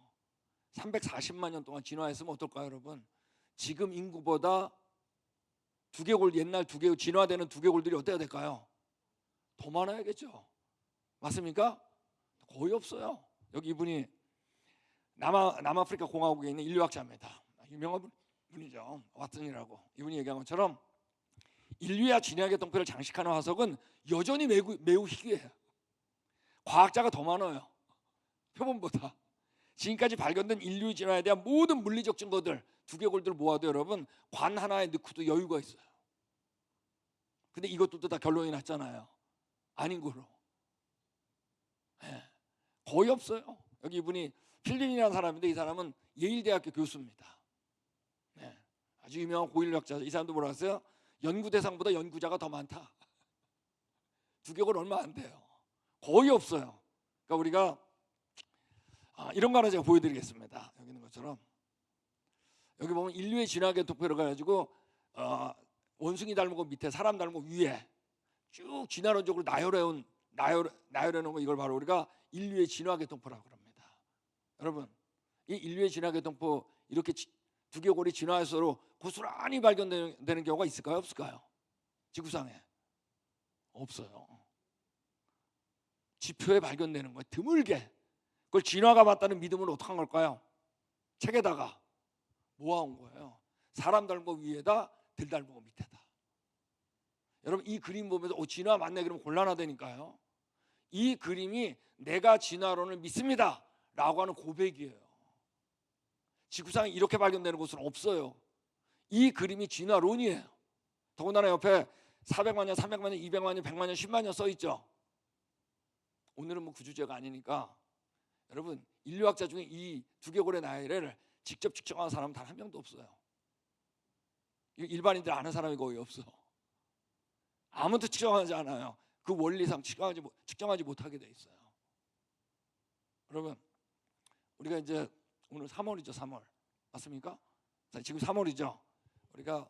340만 년 동안 진화했으면 어떨까요, 여러분? 지금 인구보다 두개골, 옛날 두개골, 진화되는 두개골들이 어때야 될까요? 더 많아야겠죠. 맞습니까? 거의 없어요. 여기 이분이 남아프리카 공화국에 있는 인류학자입니다. 유명한 분이죠. 왓슨이라고. 이분이 얘기한 것처럼 인류야 진화의 동표를 장식하는 화석은 여전히 매우 희귀해요. 과학자가 더 많아요, 표본보다. 지금까지 발견된 인류 진화에 대한 모든 물리적 증거들, 두개골들을 모아도 여러분 관 하나에 넣고도 여유가 있어요. 근데 이것들도 다 결론이 났잖아요. 아닌 거로. 거의 없어요. 여기 이분이 필린이라는 사람인데, 이 사람은 예일대학교 교수입니다. 아주 유명한 고인류학자. 이 사람도 뭐라고 했어요? 연구 대상보다 연구자가 더 많다. 두개골 얼마 안 돼요. 거의 없어요. 그러니까 우리가 이런 거 하나 제가 보여드리겠습니다. 여기 있는 것처럼 여기 보면 인류의 진화계 도표를 가지고 원숭이 닮은 거 밑에, 사람 닮은 거 위에 쭉 진화론적으로 나열해 놓은 거, 이걸 바로 우리가 인류의 진화계 동포라고 합니다. 여러분, 이 인류의 진화계 동포, 이렇게 두개골이 진화해서로 고스란히 발견되는 경우가 있을까요, 없을까요? 지구상에 없어요. 지표에 발견되는 거예요, 드물게. 그걸 진화가 맞다는 믿음은 어떻게 한 걸까요? 책에다가 모아온 거예요. 사람 닮은 거 위에다, 들 닮은 거 밑에다. 여러분, 이 그림 보면서 진화 맞네 그러면 곤란하다니까요. 이 그림이 내가 진화론을 믿습니다 라고 하는 고백이에요. 지구상에 이렇게 발견되는 곳은 없어요. 이 그림이 진화론이에요. 더군다나 옆에 400만 년, 300만 년, 200만 년, 100만 년, 10만 년 써 있죠. 오늘은 뭐 그 주제가 아니니까 여러분 인류학자 중에 이 두개골의 나이를 직접 측정한 사람은 단 한 명도 없어요. 일반인들 아는 사람이 거의 없어. 아무도 측정하지 않아요. 그 원리상 측정하지 못하게 돼 있어요. 여러분 우리가 이제 오늘 3월이죠. 3월 맞습니까? 자, 지금 3월이죠. 우리가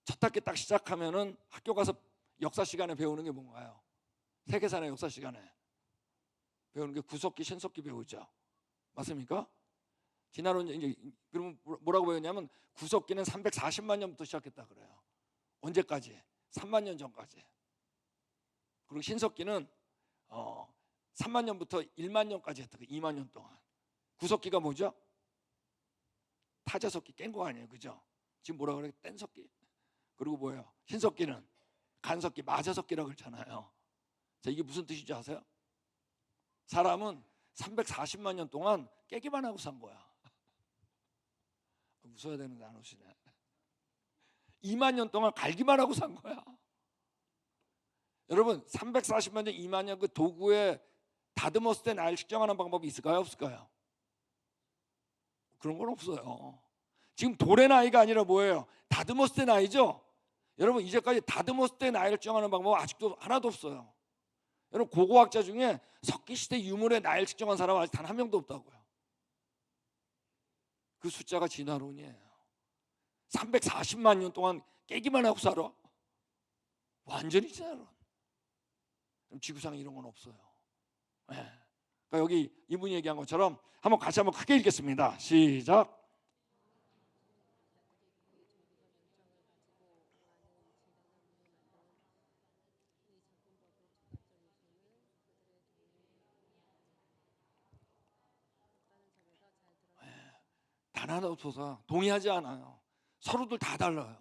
첫 학기 딱 시작하면은 학교 가서 역사 시간에 배우는 게 뭔가요? 세계사나 역사 시간에 배우는 게 구석기, 신석기 배우죠. 맞습니까? 진화론 이제 그러면 뭐라고 배웠냐면 구석기는 340만 년부터 시작했다 그래요. 언제까지? 3만 년 전까지. 그리고 신석기는 3만 년부터 1만 년까지 했다. 2만 년 동안. 구석기가 뭐죠? 타자석기 깬 거 아니에요, 그죠? 지금 뭐라 그래? 뗀석기. 그리고 뭐예요? 신석기는 간석기, 마자석기라고 그러잖아요. 자, 이게 무슨 뜻인지 아세요? 사람은 340만 년 동안 깨기만 하고 산 거야. 웃어야 되는데 안 웃으시네. 2만 년 동안 갈기만 하고 산 거야. 여러분 340만 년, 2만 년 그 도구에 다듬었을 때 나이를 측정하는 방법이 있을까요? 없을까요? 그런 건 없어요. 지금 돌의 나이가 아니라 뭐예요? 다듬었을 때 나이죠? 여러분 이제까지 다듬었을 때 나이를 측정하는 방법은 아직도 하나도 없어요. 여러분 고고학자 중에 석기시대 유물의 나이를 측정한 사람은 아직 단 한 명도 없다고요. 그 숫자가 진화론이에요. 340만 년 동안 깨기만 하고 살아. 완전히 진화론. 지구상에 이런 건 없어요. 네. 그러니까 여기 이분이 얘기한 것처럼 한번 같이 한번 크게 읽겠습니다. 시작. 단 하나 없어서 동의하지 않아요. 서로들 다 달라요.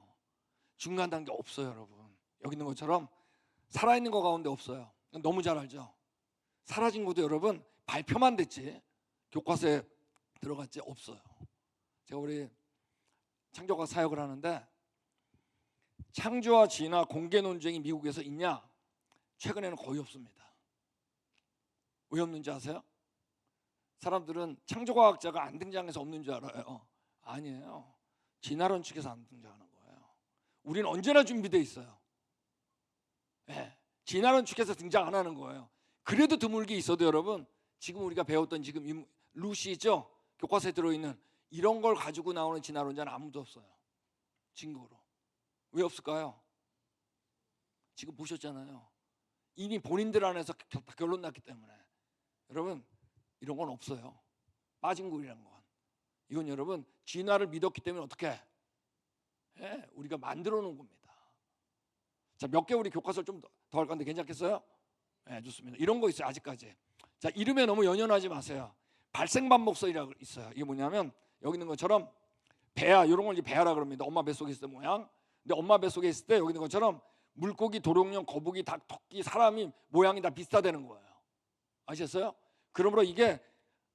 중간 단계 없어요, 여러분. 여기 있는 것처럼 살아있는 거 가운데 없어요. 너무 잘 알죠. 사라진 것도 여러분 발표만 됐지 교과서에 들어갔지 없어요. 제가 우리 창조과 사역을 하는데 창조와 진화 공개 논쟁이 미국에서 있냐? 최근에는 거의 없습니다. 왜 없는지 아세요? 사람들은 창조과학자가 안 등장해서 없는 줄 알아요. 아니에요. 진화론 측에서 안 등장하는 거예요. 우리는 언제나 준비되어 있어요. 네. 진화론 측에서 등장 안 하는 거예요. 그래도 드물게 있어도 여러분 지금 우리가 배웠던 지금 루시죠? 교과서에 들어있는 이런 걸 가지고 나오는 진화론자는 아무도 없어요. 증거로. 왜 없을까요? 지금 보셨잖아요. 이미 본인들 안에서 결론 났기 때문에. 여러분 이런 건 없어요. 빠진 굴이라는 건. 이건 여러분 진화를 믿었기 때문에 어떻게 예, 우리가 만들어 놓은 겁니다. 자, 몇 개 우리 교과서를 좀 더 할 건데 괜찮겠어요? 네, 좋습니다. 이런 거 있어요. 아직까지. 자, 이름에 너무 연연하지 마세요. 발생반복설이라고 있어요. 이게 뭐냐면 여기 있는 것처럼 배아, 이런 걸 이제 배아라 그럽니다. 엄마 뱃속에 있을 때 모양. 근데 엄마 뱃속에 있을 때 여기 있는 것처럼 물고기, 도롱뇽, 거북이, 닭, 토끼, 사람이 모양이 다 비슷하다는 거예요. 아셨어요? 그러므로 이게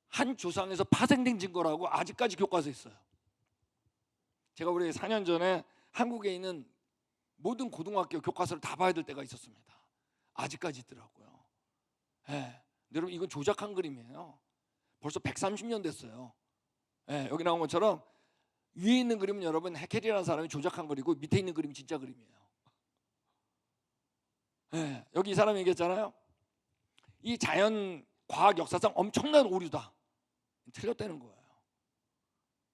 한 조상에서 파생된 증거라고 아직까지 교과서에 있어요. 제가 우리 4년 전에 한국에 있는 모든 고등학교 교과서를 다 봐야 될 때가 있었습니다. 아직까지 있더라고요. 네. 여러분 이건 조작한 그림이에요. 벌써 130년 됐어요. 네. 여기 나온 것처럼 위에 있는 그림은 여러분 해켈이라는 사람이 조작한 그림이고 밑에 있는 그림이 진짜 그림이에요. 네. 여기 이 사람이 얘기했잖아요. 이 자연 과학 역사상 엄청난 오류다. 틀렸다는 거예요.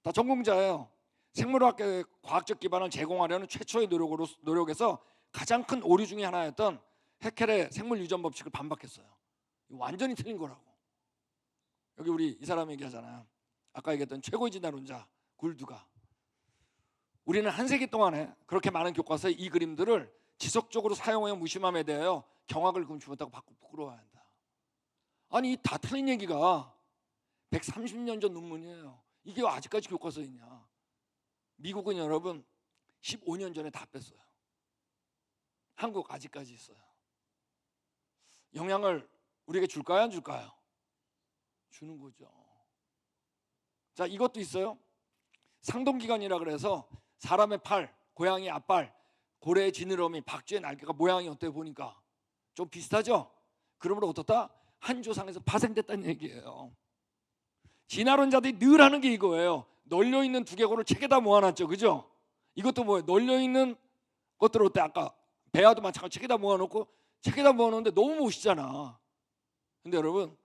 다 전공자예요. 생물학의 과학적 기반을 제공하려는 최초의 노력에서 가장 큰 오류 중에 하나였던 해켈의 생물 유전 법칙을 반박했어요. 완전히 틀린 거라고. 여기 우리 이 사람이 얘기하잖아요. 아까 얘기했던 최고의 진화론자 굴드가 우리는 한 세기 동안에 그렇게 많은 교과서에 이 그림들을 지속적으로 사용하여 무심함에 대하여 경악을 금치 못하고 부끄러워야 한다. 아니 이 다 틀린 얘기가 130년 전 논문이에요. 이게 왜 아직까지 교과서에 있냐. 미국은 여러분 15년 전에 다 뺐어요. 한국 아직까지 있어요. 영향을 우리에게 줄까요? 안 줄까요? 주는 거죠. 자, 이것도 있어요. 상동기관이라 그래서 사람의 팔, 고양이 앞발 고래의 지느러미, 박쥐의 날개가 모양이 어때요? 보니까 좀 비슷하죠? 그러므로 어떻다? 한 조상에서 파생됐다는 얘기예요. 진화론자들이 늘 하는 게 이거예요. 널려있는 두개골을 책에다 모아놨죠. 그죠? 이것도 뭐예요? 널려있는 것들 어때? 아까 배아도 마찬가지로 책에다 모아놓고 책에다 모아놓는데 너무 멋있잖아. 근데 여러분,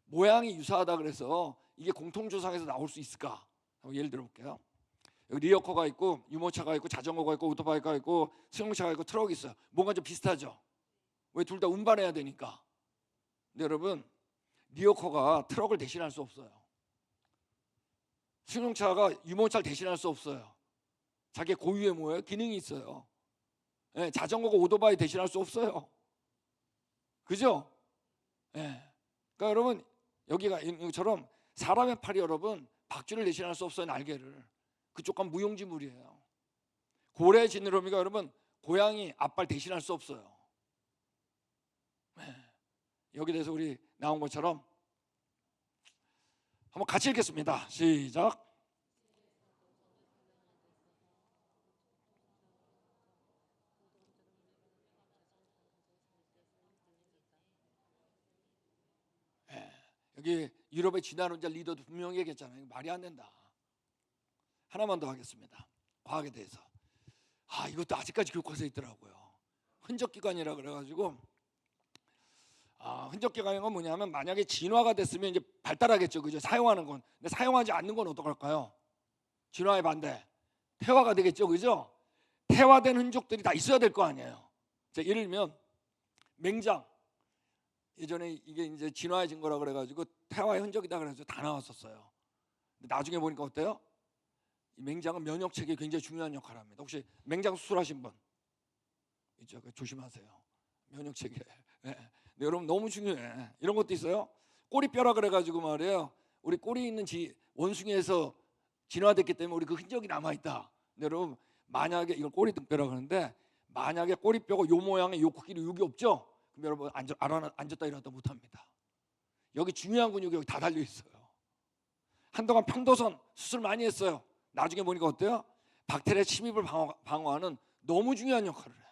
모양이 유사하다 그래서 이게 공통조상에서 나올 수 있을까? 예를 들어볼게요. 여기 리어커가 있고 유모차가 있고 자전거가 있고 오토바이가 있고 승용차가 있고 트럭이 있어요. 뭔가 좀 비슷하죠? 왜? 둘 다 운반해야 되니까. 근데 여러분, 리어커가 트럭을 대신할 수 없어요. 승용차가 유모차를 대신할 수 없어요. 자기의 고유의 뭐예요? 기능이 있어요. 예, 자전거가 오토바이 대신할 수 없어요. 그죠? 예. 그러니까 여러분, 여기가 이처럼 사람의 팔이 여러분 박쥐를 대신할 수 없어요. 날개를. 그쪽 간 무용지물이에요. 고래 지느러미가 여러분 고양이 앞발 대신할 수 없어요. 예. 여기 대해서 우리 나온 것처럼 한번 같이 읽겠습니다. 시작. 예. 여기 유럽의 진화론자 리더도 분명히 얘기했잖아요. 말이 안 된다. 하나만 더 하겠습니다. 과학에 대해서. 이것도 아직까지 교과서에 있더라고요. 흔적기관이라 그래가지고 흔적기관인 건 뭐냐면 만약에 진화가 됐으면 이제 발달하겠죠. 그죠? 사용하는 건. 근데 사용하지 않는 건 어떡할까요? 진화의 반대. 태화가 되겠죠. 그죠? 태화된 흔적들이 다 있어야 될 거 아니에요. 자, 예를 들면 맹장. 예전에 이게 이제 진화의 증거라 그래가지고 태화의 흔적이다 그래서 다 나왔었어요. 근데 나중에 보니까 어때요? 이 맹장은 면역 체계에 굉장히 중요한 역할을 합니다. 혹시 맹장 수술하신 분 있죠? 조심하세요. 면역 체계. 네. 근데 여러분 너무 중요해. 이런 것도 있어요. 꼬리뼈라 그래가지고 말이에요. 우리 꼬리 있는 원숭이에서 진화됐기 때문에 우리 그 흔적이 남아 있다. 근데 여러분 만약에 이걸 꼬리 등뼈라 그러는데 만약에 꼬리뼈가 요 모양의 요 크기로 여기 없죠? 그럼 여러분 앉았다 일어났다 못합니다. 여기 중요한 근육이 여기 다 달려 있어요. 한동안 평도선 수술 많이 했어요. 나중에 보니까 어때요? 박테리아 침입을 방어하는 너무 중요한 역할을 해요.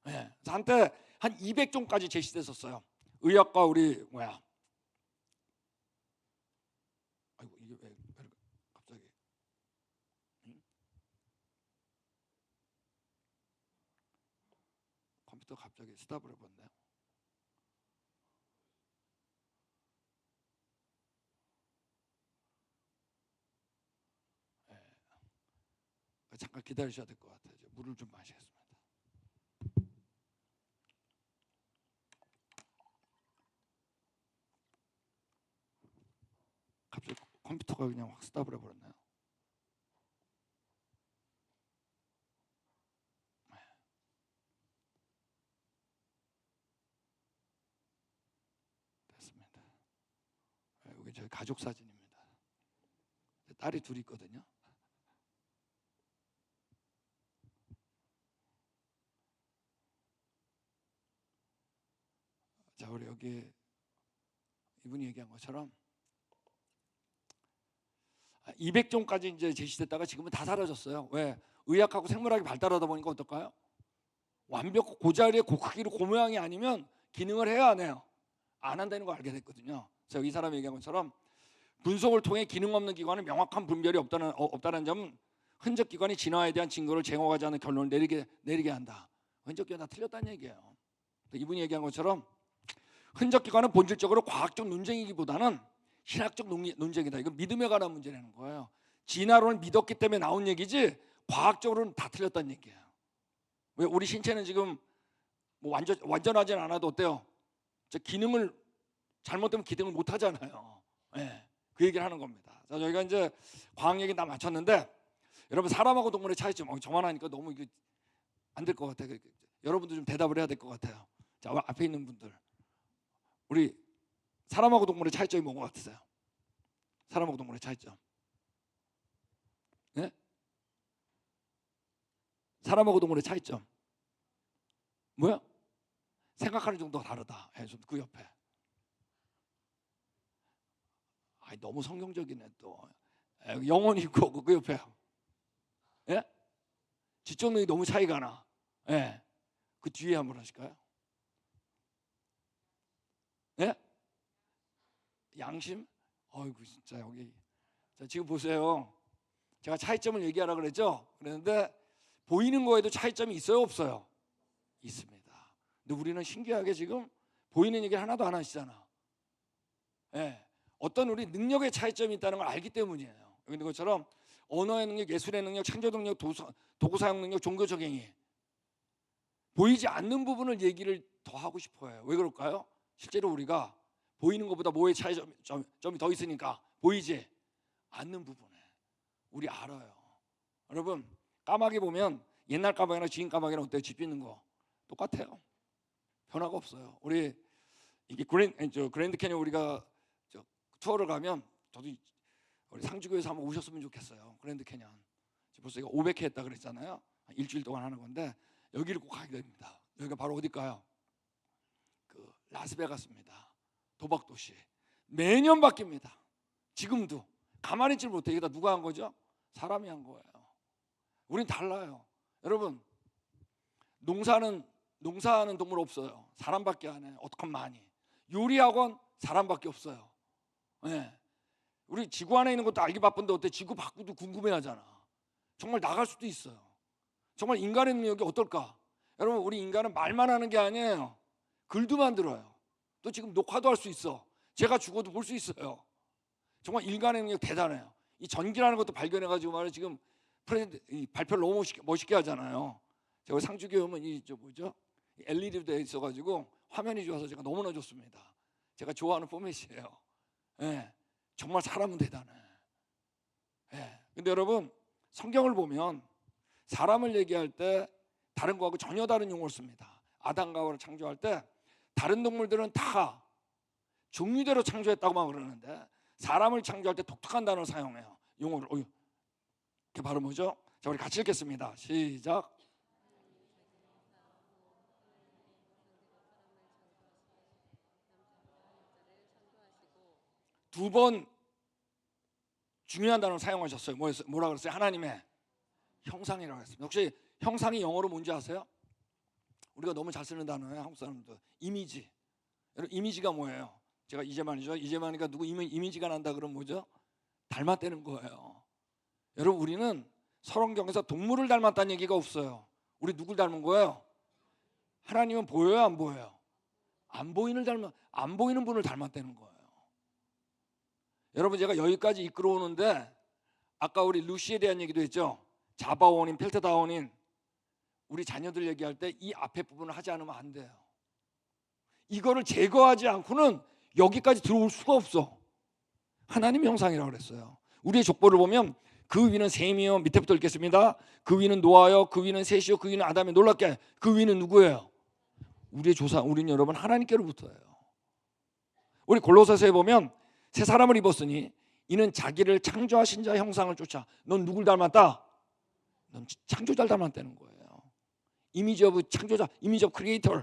네. 한때 한 200종까지 제시됐었어요. 의학과 우리 아이고 이게 왜 갑자기 컴퓨터 갑자기 스탑을 해버렸네. 잠깐 기다리셔야 될 것 같아요. 물을 좀 마시겠습니다. 갑자기 컴퓨터가 그냥 확 스탑을 해버렸네요. 됐습니다. 여기 저희 가족 사진입니다. 딸이 둘이 있거든요. 자, 우리 여기 이분이 얘기한 것처럼 200종까지 이제 제시됐다가 지금은 다 사라졌어요. 왜? 의학하고 생물학이 발달하다 보니까 어떨까요? 완벽 고자리에 고크기로 고모양이 아니면 기능을 해야 안 해요. 안 한다는 걸 알게 됐거든요. 그래서 이 사람이 얘기한 것처럼 분석을 통해 기능 없는 기관은 명확한 분별이 없다는 점은 흔적 기관이 진화에 대한 증거를 제공하지 않는 결론을 내리게 한다. 흔적 기관 다 틀렸다는 얘기예요. 이분이 얘기한 것처럼 흔적 기관은 본질적으로 과학적 논쟁이기보다는 신학적 논쟁이다. 이건 믿음에 관한 문제라는 거예요. 진화론을 믿었기 때문에 나온 얘기지 과학적으로는 다 틀렸다는 얘기예요. 왜? 우리 신체는 지금 뭐 완전하진 않아도 어때요? 기능을 잘못되면 기능을 못 하잖아요. 네, 그 얘기를 하는 겁니다. 자, 저희가 이제 과학 얘기 다 마쳤는데 여러분 사람하고 동물의 차이점 저만 하니까 너무 이게 안 될 것 같아요. 여러분도 좀 대답을 해야 될 것 같아요. 자, 앞에 있는 분들 우리 사람하고 동물의 차이점이 뭔 것 같으세요? 사람하고 동물의 차이점. 네? 사람하고 동물의 차이점. 뭐야? 생각하는 정도가 다르다. 그 옆에. 너무 성경적이네 또. 영혼이 있고 그 옆에. 예? 지적 능력이 너무 차이가 나. 예. 그 뒤에 한번 하실까요? 예? 양심? 어이구 진짜 여기. 자, 지금 보세요. 제가 차이점을 얘기하라 그랬죠? 그랬는데 보이는 거에도 차이점이 있어요, 없어요? 있습니다. 근데 우리는 신기하게 지금 보이는 얘기를 하나도 안 하시잖아. 예. 어떤 우리 능력의 차이점이 있다는 걸 알기 때문이에요. 여기 있는 것처럼 언어의 능력, 예술의 능력, 창조 능력, 도구 사용 능력, 종교적 행위. 보이지 않는 부분을 얘기를 더 하고 싶어요. 왜 그럴까요? 실제로 우리가 보이는 것보다 뭐의 차이점이 더 있으니까 보이지 않는 부분에 우리 알아요. 여러분 까마귀 보면 옛날 까마귀나 지금 까마귀랑 어때요? 집 짓는 거 똑같아요. 변화가 없어요. 우리 이게 그랜드 캐니언 우리가 투어를 가면 저도 우리 상주교에서 한번 오셨으면 좋겠어요. 그랜드 캐니언 벌써 이거 500회 했다 그랬잖아요. 일주일 동안 하는 건데 여기를 꼭 가게 됩니다. 여기가 바로 어딜까요? 그 라스베가스입니다. 도박 도시. 매년 바뀝니다. 지금도 가만히 있지 못해. 이게 다 누가 한 거죠? 사람이 한 거예요. 우린 달라요. 여러분 농사하는 동물 없어요. 사람밖에 안 해요. 어떡하면 많이. 요리학원 사람밖에 없어요. 네. 우리 지구 안에 있는 것도 알기 바쁜데 어때? 지구 밖도 궁금해하잖아. 정말 나갈 수도 있어요. 정말 인간의 능력이 어떨까? 여러분 우리 인간은 말만 하는 게 아니에요. 글도 만들어요. 또 지금 녹화도 할 수 있어. 제가 죽어도 볼 수 있어요. 정말 인간의 능력 대단해요. 이 전기라는 것도 발견해가지고 말이에요. 지금 발표를 너무 멋있게 하잖아요. 제가 상주교회 오면 LED도 돼 있어가지고 화면이 좋아서 제가 너무나 좋습니다. 제가 좋아하는 포맷이에요. 예, 정말 사람은 대단해. 예. 근데 여러분 성경을 보면 사람을 얘기할 때 다른 거하고 전혀 다른 용어를 씁니다. 아담과 하와를 창조할 때 다른 동물들은 다 종류대로 창조했다고만 그러는데 사람을 창조할 때 독특한 단어를 사용해요. 용어를. 그게 바로 뭐죠? 자, 우리 같이 읽겠습니다. 시작. 두 번 중요한 단어를 사용하셨어요. 뭐라 그랬어요? 하나님의 형상이라고 했습니다. 혹시 형상이 영어로 뭔지 아세요? 우리가 너무 잘 쓰는 단어예요. 한국 사람들. 이미지. 여러분 이미지가 뭐예요? 제가 이재만이죠. 이재만이가 누구 이미지가 난다 그러면 뭐죠? 닮았다는 거예요. 여러분 우리는 서론경에서 동물을 닮았다는 얘기가 없어요. 우리 누굴 닮은 거예요? 하나님은 보여요, 안 보여요? 안 보이는 분을 닮았다는 거예요. 여러분 제가 여기까지 이끌어오는데 아까 우리 루시에 대한 얘기도 했죠. 자바원인, 펠트다원인 우리 자녀들 얘기할 때 이 앞에 부분을 하지 않으면 안 돼요. 이거를 제거하지 않고는 여기까지 들어올 수가 없어. 하나님 형상이라고 그랬어요. 우리의 족보를 보면 그 위는 셈이요, 밑에부터 읽겠습니다. 그 위는 노아요, 그 위는 셋이요, 그 위는 아담이. 놀랍게 그 위는 누구예요? 우리의 조상, 우리는 여러분 하나님께로부터예요. 우리 골로새서에 보면 새 사람을 입었으니 이는 자기를 창조하신 자의 형상을 쫓아. 넌 누굴 닮았다? 넌 창조자를 닮았다는 거예요. 이미지 오브 창조자, 이미지 오브 크리에이터.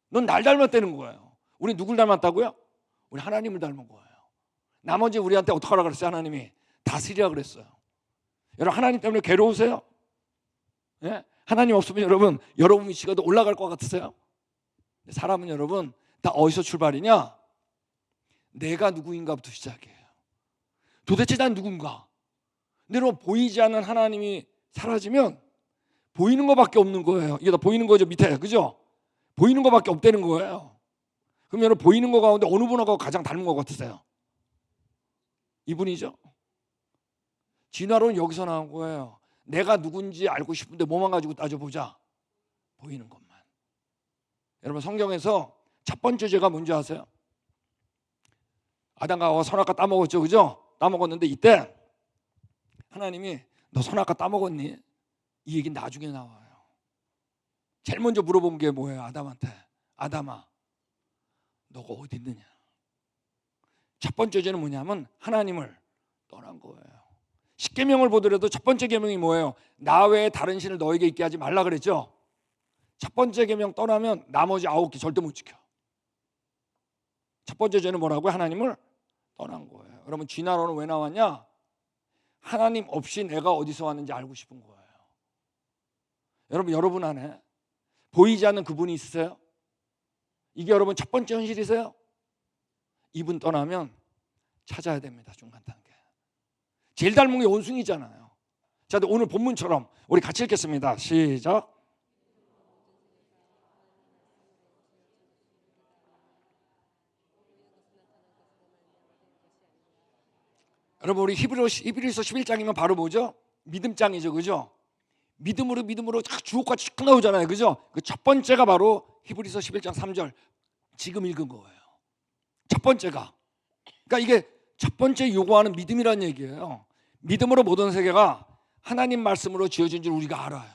넌 날 닮았다는 거예요. 우리 누굴 닮았다고요? 우리 하나님을 닮은 거예요. 나머지 우리한테 어떻게 하라고 그랬어요? 하나님이 다스리라 그랬어요. 여러분 하나님 때문에 괴로우세요? 예? 하나님 없으면 여러분 위치가 더 올라갈 것 같으세요? 사람은 여러분 다 어디서 출발이냐? 내가 누구인가부터 시작해요. 도대체 난 누군가? 근데 여러분 보이지 않는 하나님이 사라지면 보이는 것밖에 없는 거예요. 이게 다 보이는 거죠, 밑에. 그죠? 보이는 것밖에 없다는 거예요. 그럼 여러분 보이는 거 가운데 어느 분하고 가장 닮은 것 같으세요? 이분이죠. 진화론은 여기서 나온 거예요. 내가 누군지 알고 싶은데 뭐만 가지고 따져보자. 보이는 것만. 여러분 성경에서 첫 번째 죄가 뭔지 아세요? 아담과 하와가 선악과 따먹었죠, 그죠? 따먹었는데 이때 하나님이 너 선악과 따먹었니? 이 얘기는 나중에 나와요. 제일 먼저 물어본 게 뭐예요? 아담한테. 아담아, 너가 어디 있느냐? 첫 번째 죄는 뭐냐면 하나님을 떠난 거예요. 십계명을 보더라도 첫 번째 계명이 뭐예요? 나 외에 다른 신을 너에게 있게 하지 말라 그랬죠? 첫 번째 계명 떠나면 나머지 9개 절대 못 지켜. 첫 번째 죄는 뭐라고요? 하나님을 떠난 거예요. 여러분 진화론은 왜 나왔냐? 하나님 없이 내가 어디서 왔는지 알고 싶은 거예요. 여러분 안에 보이지 않는 그분이 있으세요? 이게 여러분 첫 번째 현실이세요? 이분 떠나면 찾아야 됩니다. 중간 단계. 제일 닮은 게 원숭이잖아요. 자, 오늘 본문처럼 우리 같이 읽겠습니다. 시작. 여러분 우리 히브리서 11장이면 바로 뭐죠? 믿음장이죠, 그죠? 믿음으로 주옥같이 쭉 나오잖아요, 그죠? 그 첫 번째가 바로 히브리서 11장 3절 지금 읽은 거예요. 첫 번째가, 그러니까 이게 첫 번째 요구하는 믿음이라는 얘기예요. 믿음으로 모든 세계가 하나님 말씀으로 지어진 줄 우리가 알아요.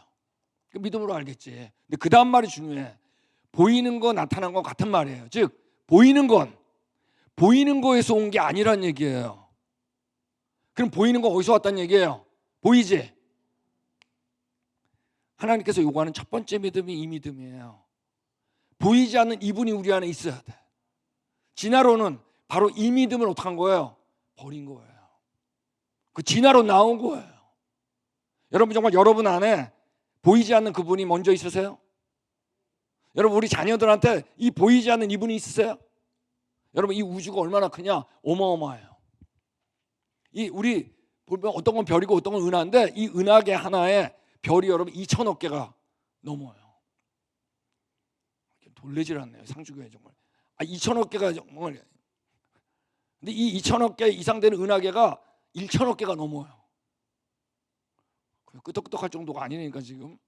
믿음으로 알겠지. 근데 그 다음 말이 중요해. 보이는 거 나타난 거 같은 말이에요. 즉 보이는 거에서 온 게 아니란 얘기예요. 그럼 보이는 거 어디서 왔다는 얘기예요? 보이지? 하나님께서 요구하는 첫 번째 믿음이 이 믿음이에요. 보이지 않는 이분이 우리 안에 있어야 돼. 진화론은 바로 이 믿음을 어떻게 한 거예요? 버린 거예요. 그 진화로 나온 거예요. 여러분 정말 여러분 안에 보이지 않는 그분이 먼저 있으세요? 여러분 우리 자녀들한테 이 보이지 않는 이분이 있으세요? 여러분 이 우주가 얼마나 크냐? 어마어마해요. 이 우리 보면 어떤 건 별이고 어떤 건 은하인데 이 은하계 하나에 별이 여러분 2천억 개가 넘어요. 놀라질 않네요. 상주교회 정말. 2천억 개가 정말. 근데 이 2천억 개 이상 되는 은하계가 1천억 개가 넘어요. 끄떡끄떡할 정도가 아니니까 지금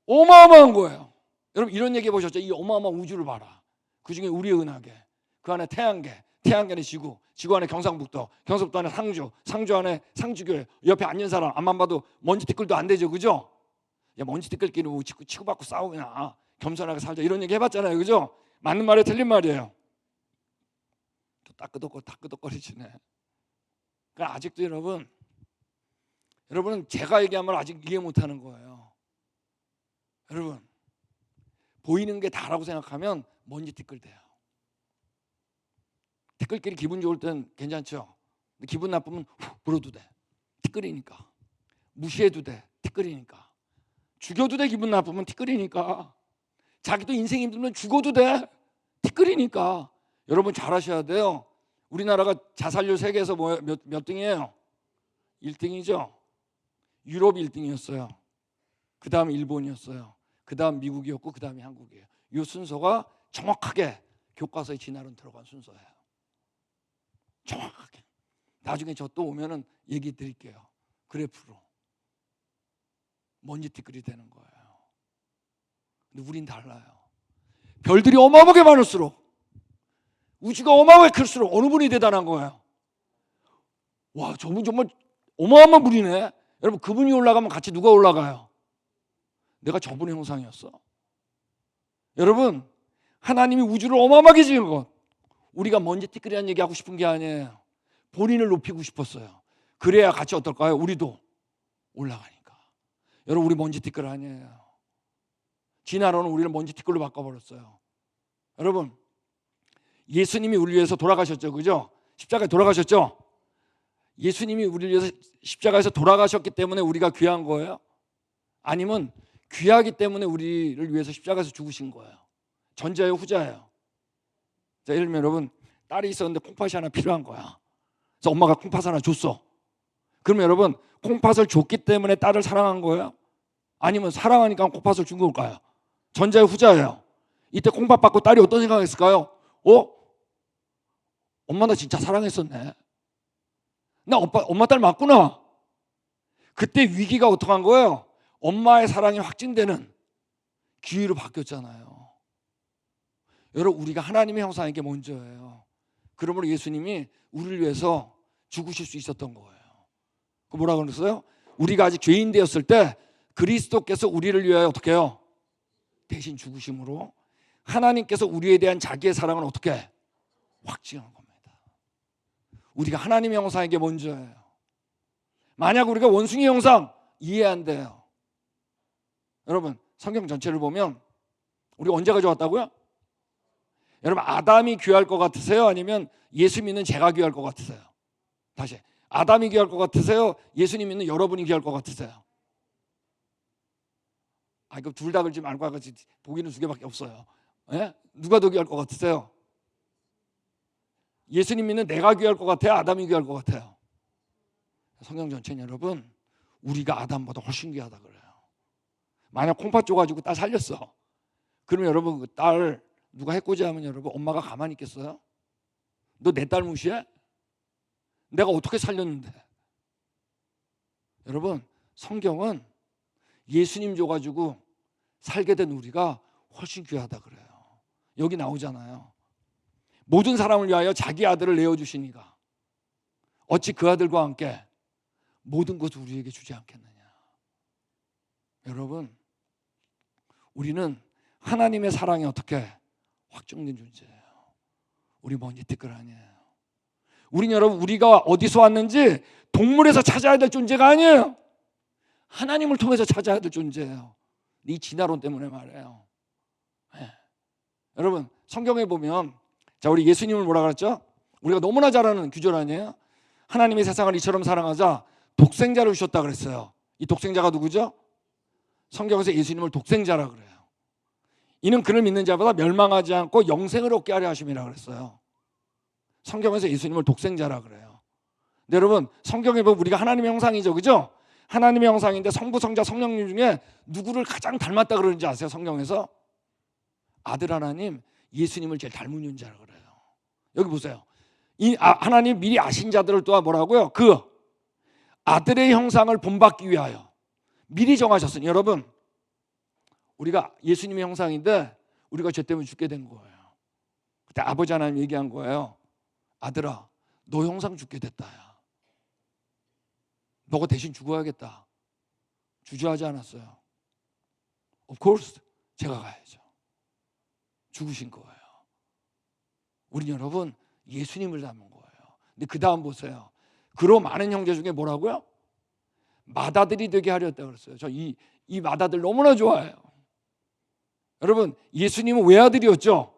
어마어마한 거예요. 여러분 이런 얘기 해보셨죠? 이 어마어마한 우주를 봐라. 그중에 우리의 은하계, 그 안에 태양계, 태양계 안에 지구, 지구 안에 경상북도, 경상북도 안에 상주, 상주 안에 상주교회. 옆에 앉는 사람 앞만 봐도 먼지 티끌도 안 되죠, 그죠? 야 먼지 티끌끼리 뭐 치고받고 싸우냐, 겸손하게 살자 이런 얘기 해봤잖아요, 그죠? 맞는 말이에요, 틀린 말이에요? 또 따끄덕거리시네. 그러니까 아직도 여러분은 제가 얘기한 말 아직 이해 못하는 거예요. 여러분 보이는 게 다라고 생각하면 먼지 티끌 돼요. 티끌끼리 기분 좋을 땐 괜찮죠. 근데 기분 나쁘면 훅 불어도 돼. 티끌이니까. 무시해도 돼. 티끌이니까. 죽여도 돼. 기분 나쁘면 티끌이니까. 자기도 인생 힘들면 죽어도 돼. 티끌이니까. 여러분 잘하셔야 돼요. 우리나라가 자살률 세계에서 몇 등이에요? 1등이죠. 유럽 1등이었어요. 그 다음 일본이었어요. 그 다음 미국이었고 그 다음이 한국이에요. 이 순서가 정확하게 교과서에 진화론 들어간 순서예요. 정확하게. 나중에 저 또 오면은 얘기 드릴게요. 그래프로. 먼지 티끌이 되는 거예요. 근데 우린 달라요. 별들이 어마어마하게 많을수록, 우주가 어마어마하게 클수록 어느 분이 대단한 거예요? 와, 저분 정말 어마어마한 분이네. 여러분 그분이 올라가면 같이 누가 올라가요? 내가 저분의 형상이었어. 여러분 하나님이 우주를 어마어마하게 지은 것, 우리가 먼지 티끌이라는 얘기하고 싶은 게 아니에요. 본인을 높이고 싶었어요. 그래야 같이 어떨까요? 우리도 올라가니까. 여러분 우리 먼지 티끌 아니에요. 진화론은 우리를 먼지 티끌로 바꿔버렸어요. 여러분 예수님이 우리를 위해서 돌아가셨죠, 그죠? 십자가에 돌아가셨죠? 예수님이 우리를 위해서 십자가에서 돌아가셨기 때문에 우리가 귀한 거예요? 아니면 귀하기 때문에 우리를 위해서 십자가에서 죽으신 거예요? 전자예요, 후자예요? 자, 예를 들면 여러분 딸이 있었는데 콩팥이 하나 필요한 거야. 그래서 엄마가 콩팥 하나 줬어. 그러면 여러분 콩팥을 줬기 때문에 딸을 사랑한 거예요? 아니면 사랑하니까 콩팥을 준 걸까요? 전자예요, 후자예요? 이때 콩팥 받고 딸이 어떤 생각했을까요? 엄마 나 진짜 사랑했었네. 나 엄마 딸 맞구나. 그때 위기가 어떻게 한 거예요? 엄마의 사랑이 확증되는 기회로 바뀌었잖아요. 여러분 우리가 하나님의 형상인 게 먼저예요. 그러므로 예수님이 우리를 위해서 죽으실 수 있었던 거예요. 그 뭐라고 그랬어요? 우리가 아직 죄인 되었을 때 그리스도께서 우리를 위하여 어떻게 해요? 대신 죽으심으로 하나님께서 우리에 대한 자기의 사랑을 어떻게 확증한 겁니다. 우리가 하나님의 형상인 게 먼저예요. 만약 우리가 원숭이 형상 이해 안 돼요. 여러분 성경 전체를 보면 우리 언제가 좋았다고요? 여러분 아담이 귀할 것 같으세요? 아니면 예수 믿는 제가 귀할 것 같으세요? 다시 아담이 귀할 것 같으세요? 예수님 믿는 여러분이 귀할 것 같으세요? 그 둘 다 그러지 말고 같이 보기는 두 개밖에 없어요. 예? 누가 더 귀할 것 같으세요? 예수님 믿는 내가 귀할 것 같아요? 아담이 귀할 것 같아요? 성경 전체는 여러분 우리가 아담보다 훨씬 귀하다 그래요. 만약 콩팥 줘가지고 딸 살렸어. 그러면 여러분 그 딸 누가 해코지하면 여러분 엄마가 가만히 있겠어요? 너 내 딸 무시해? 내가 어떻게 살렸는데? 여러분 성경은 예수님 줘가지고 살게 된 우리가 훨씬 귀하다 그래요. 여기 나오잖아요. 모든 사람을 위하여 자기 아들을 내어주시니가 어찌 그 아들과 함께 모든 것을 우리에게 주지 않겠느냐. 여러분 우리는 하나님의 사랑이 어떻게 확정된 존재예요. 우리 먼지 티끌 아니에요. 우린 여러분 우리가 어디서 왔는지 동물에서 찾아야 될 존재가 아니에요. 하나님을 통해서 찾아야 될 존재예요. 이 진화론 때문에 말이에요. 네. 여러분 성경에 보면 자 우리 예수님을 뭐라 그랬죠? 우리가 너무나 잘 아는 구절 아니에요? 하나님이 세상을 이처럼 사랑하자 독생자를 주셨다 그랬어요. 이 독생자가 누구죠? 성경에서 예수님을 독생자라 그래요. 이는 그를 믿는 자보다 멸망하지 않고 영생을 얻게 하려 하심이라 그랬어요. 성경에서 예수님을 독생자라 그래요. 근데 여러분 성경에 보면 우리가 하나님의 형상이죠, 그죠? 하나님의 형상인데 성부, 성자, 성령님 중에 누구를 가장 닮았다 그러는지 아세요? 성경에서 아들 하나님 예수님을 제일 닮은 존재라 그래요. 여기 보세요. 하나님 미리 아신 자들을 또한 뭐라고요? 그 아들의 형상을 본받기 위하여 미리 정하셨으니 여러분 우리가 예수님의 형상인데 우리가 죄 때문에 죽게 된 거예요. 그때 아버지 하나님 얘기한 거예요. 아들아 너 형상 죽게 됐다. 야. 너가 대신 죽어야겠다. 주저하지 않았어요. Of course 제가 가야죠. 죽으신 거예요. 우리 여러분 예수님을 닮은 거예요. 근데 그 다음 보세요. 그로 많은 형제 중에 뭐라고요? 맏아들이 되게 하렸다고 그랬어요. 저 이 맏아들 너무나 좋아해요. 여러분 예수님은 외아들이었죠.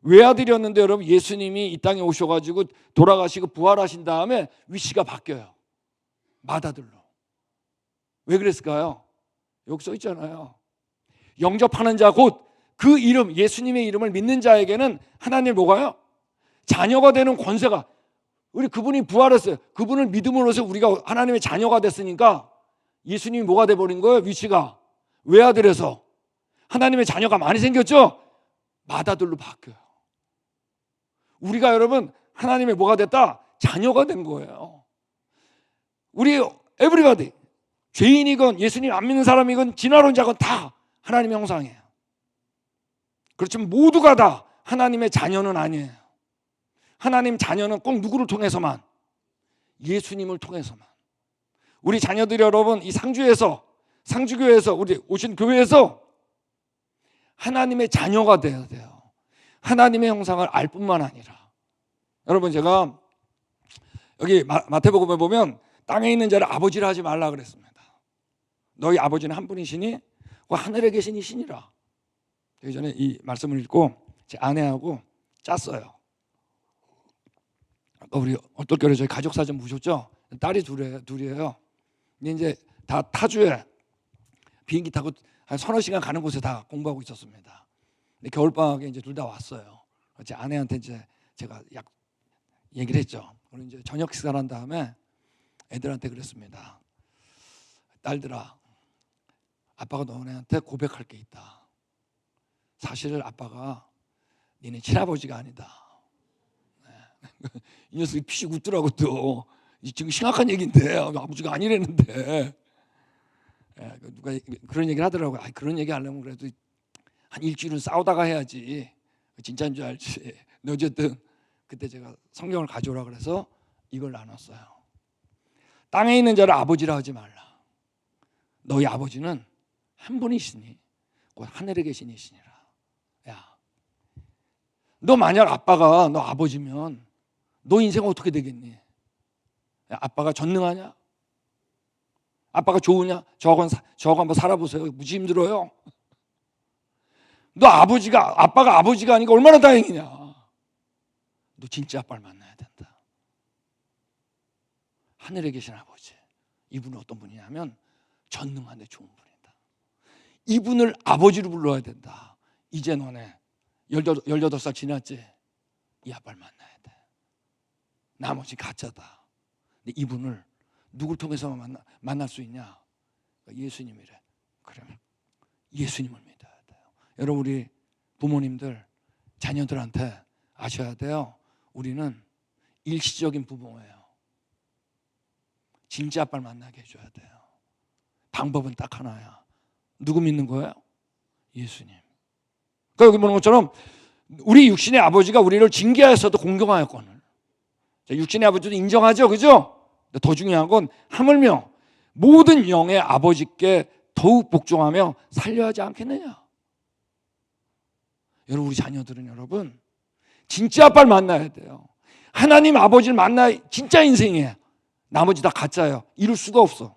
외아들이었는데 여러분 예수님이 이 땅에 오셔가지고 돌아가시고 부활하신 다음에 위치가 바뀌어요. 맏아들로. 왜 그랬을까요? 여기 써 있잖아요. 영접하는 자 곧 그 이름 예수님의 이름을 믿는 자에게는 하나님 뭐가요? 자녀가 되는 권세가 우리 그분이 부활했어요. 그분을 믿음으로써 우리가 하나님의 자녀가 됐으니까 예수님이 뭐가 돼버린 거예요? 위치가 외아들에서 하나님의 자녀가 많이 생겼죠? 맏아들로 바뀌어요. 우리가 여러분 하나님의 뭐가 됐다? 자녀가 된 거예요. 우리 에브리바디 죄인이건 예수님 안 믿는 사람이건 진화론자건 다 하나님의 형상이에요. 그렇지만 모두가 다 하나님의 자녀는 아니에요. 하나님 자녀는 꼭 누구를 통해서만? 예수님을 통해서만. 우리 자녀들이 여러분 이 상주교회에서 우리 오신 교회에서 하나님의 자녀가 되어야 돼요. 하나님의 형상을 알 뿐만 아니라 여러분 제가 여기 마태복음에 보면 땅에 있는 자를 아버지라 하지 말라 그랬습니다. 너희 아버지는 한 분이시니 그 하늘에 계신 이시니라. 되기 전에 이 말씀을 읽고 제 아내하고 짰어요. 아까 우리 어떨결에 저희 가족 사진 보셨죠? 딸이 둘이에요. 이제 다 타주에 비행기 타고 한 서너 시간 가는 곳에 다 공부하고 있었습니다. 근데 겨울방학에 이제 둘 다 왔어요. 제 아내한테 이제 제가 얘기를 했죠. 오늘 이제 저녁 식사를 한 다음에 애들한테 그랬습니다. 딸들아, 아빠가 너네한테 고백할 게 있다. 사실 아빠가 니네 친아버지가 아니다. 네. 이 녀석이 피식 웃더라고 또. 지금 심각한 얘기인데 아버지가 아니랬는데. 네, 누가 그런 얘기를 하더라고요. 그런 얘기 하려면 그래도 한 일주일은 싸우다가 해야지. 진짜인 줄 알지. 근데 어쨌든 그때 제가 성경을 가져오라 그래서 이걸 나눴어요. 땅에 있는 자를 아버지라 하지 말라. 너희 아버지는 한 분이시니 곧 하늘에 계신 이시니라. 야, 너 만약 아빠가 너 아버지면 너 인생 어떻게 되겠니? 야, 아빠가 전능하냐? 아빠가 좋으냐? 저하고 한번 살아보세요. 무지 힘들어요. 너 아빠가 아버지가 아니까 얼마나 다행이냐? 너 진짜 아빠를 만나야 된다. 하늘에 계신 아버지. 이분은 어떤 분이냐면 전능한데 좋은 분이다. 이분을 아버지로 불러야 된다. 이제 너네 18살 지났지? 이 아빠를 만나야 돼. 나머지 가짜다. 근데 이분을 누굴 통해서만 만날 수 있냐? 예수님이래. 그러면 예수님을 믿어야 돼요. 여러분, 우리 부모님들 자녀들한테 아셔야 돼요. 우리는 일시적인 부모예요. 진짜 아빠를 만나게 해줘야 돼요. 방법은 딱 하나야. 누구 믿는 거예요? 예수님. 그러니까 여기 보는 것처럼 우리 육신의 아버지가 우리를 징계하였어도 공경하였거늘. 육신의 아버지도 인정하죠, 그죠? 근데 더 중요한 건 하물며 모든 영의 아버지께 더욱 복종하며 살려야 하지 않겠느냐. 여러분, 우리 자녀들은 여러분 진짜 아빠를 만나야 돼요. 하나님 아버지를 만나야 진짜 인생이에요. 나머지 다 가짜예요. 이룰 수가 없어.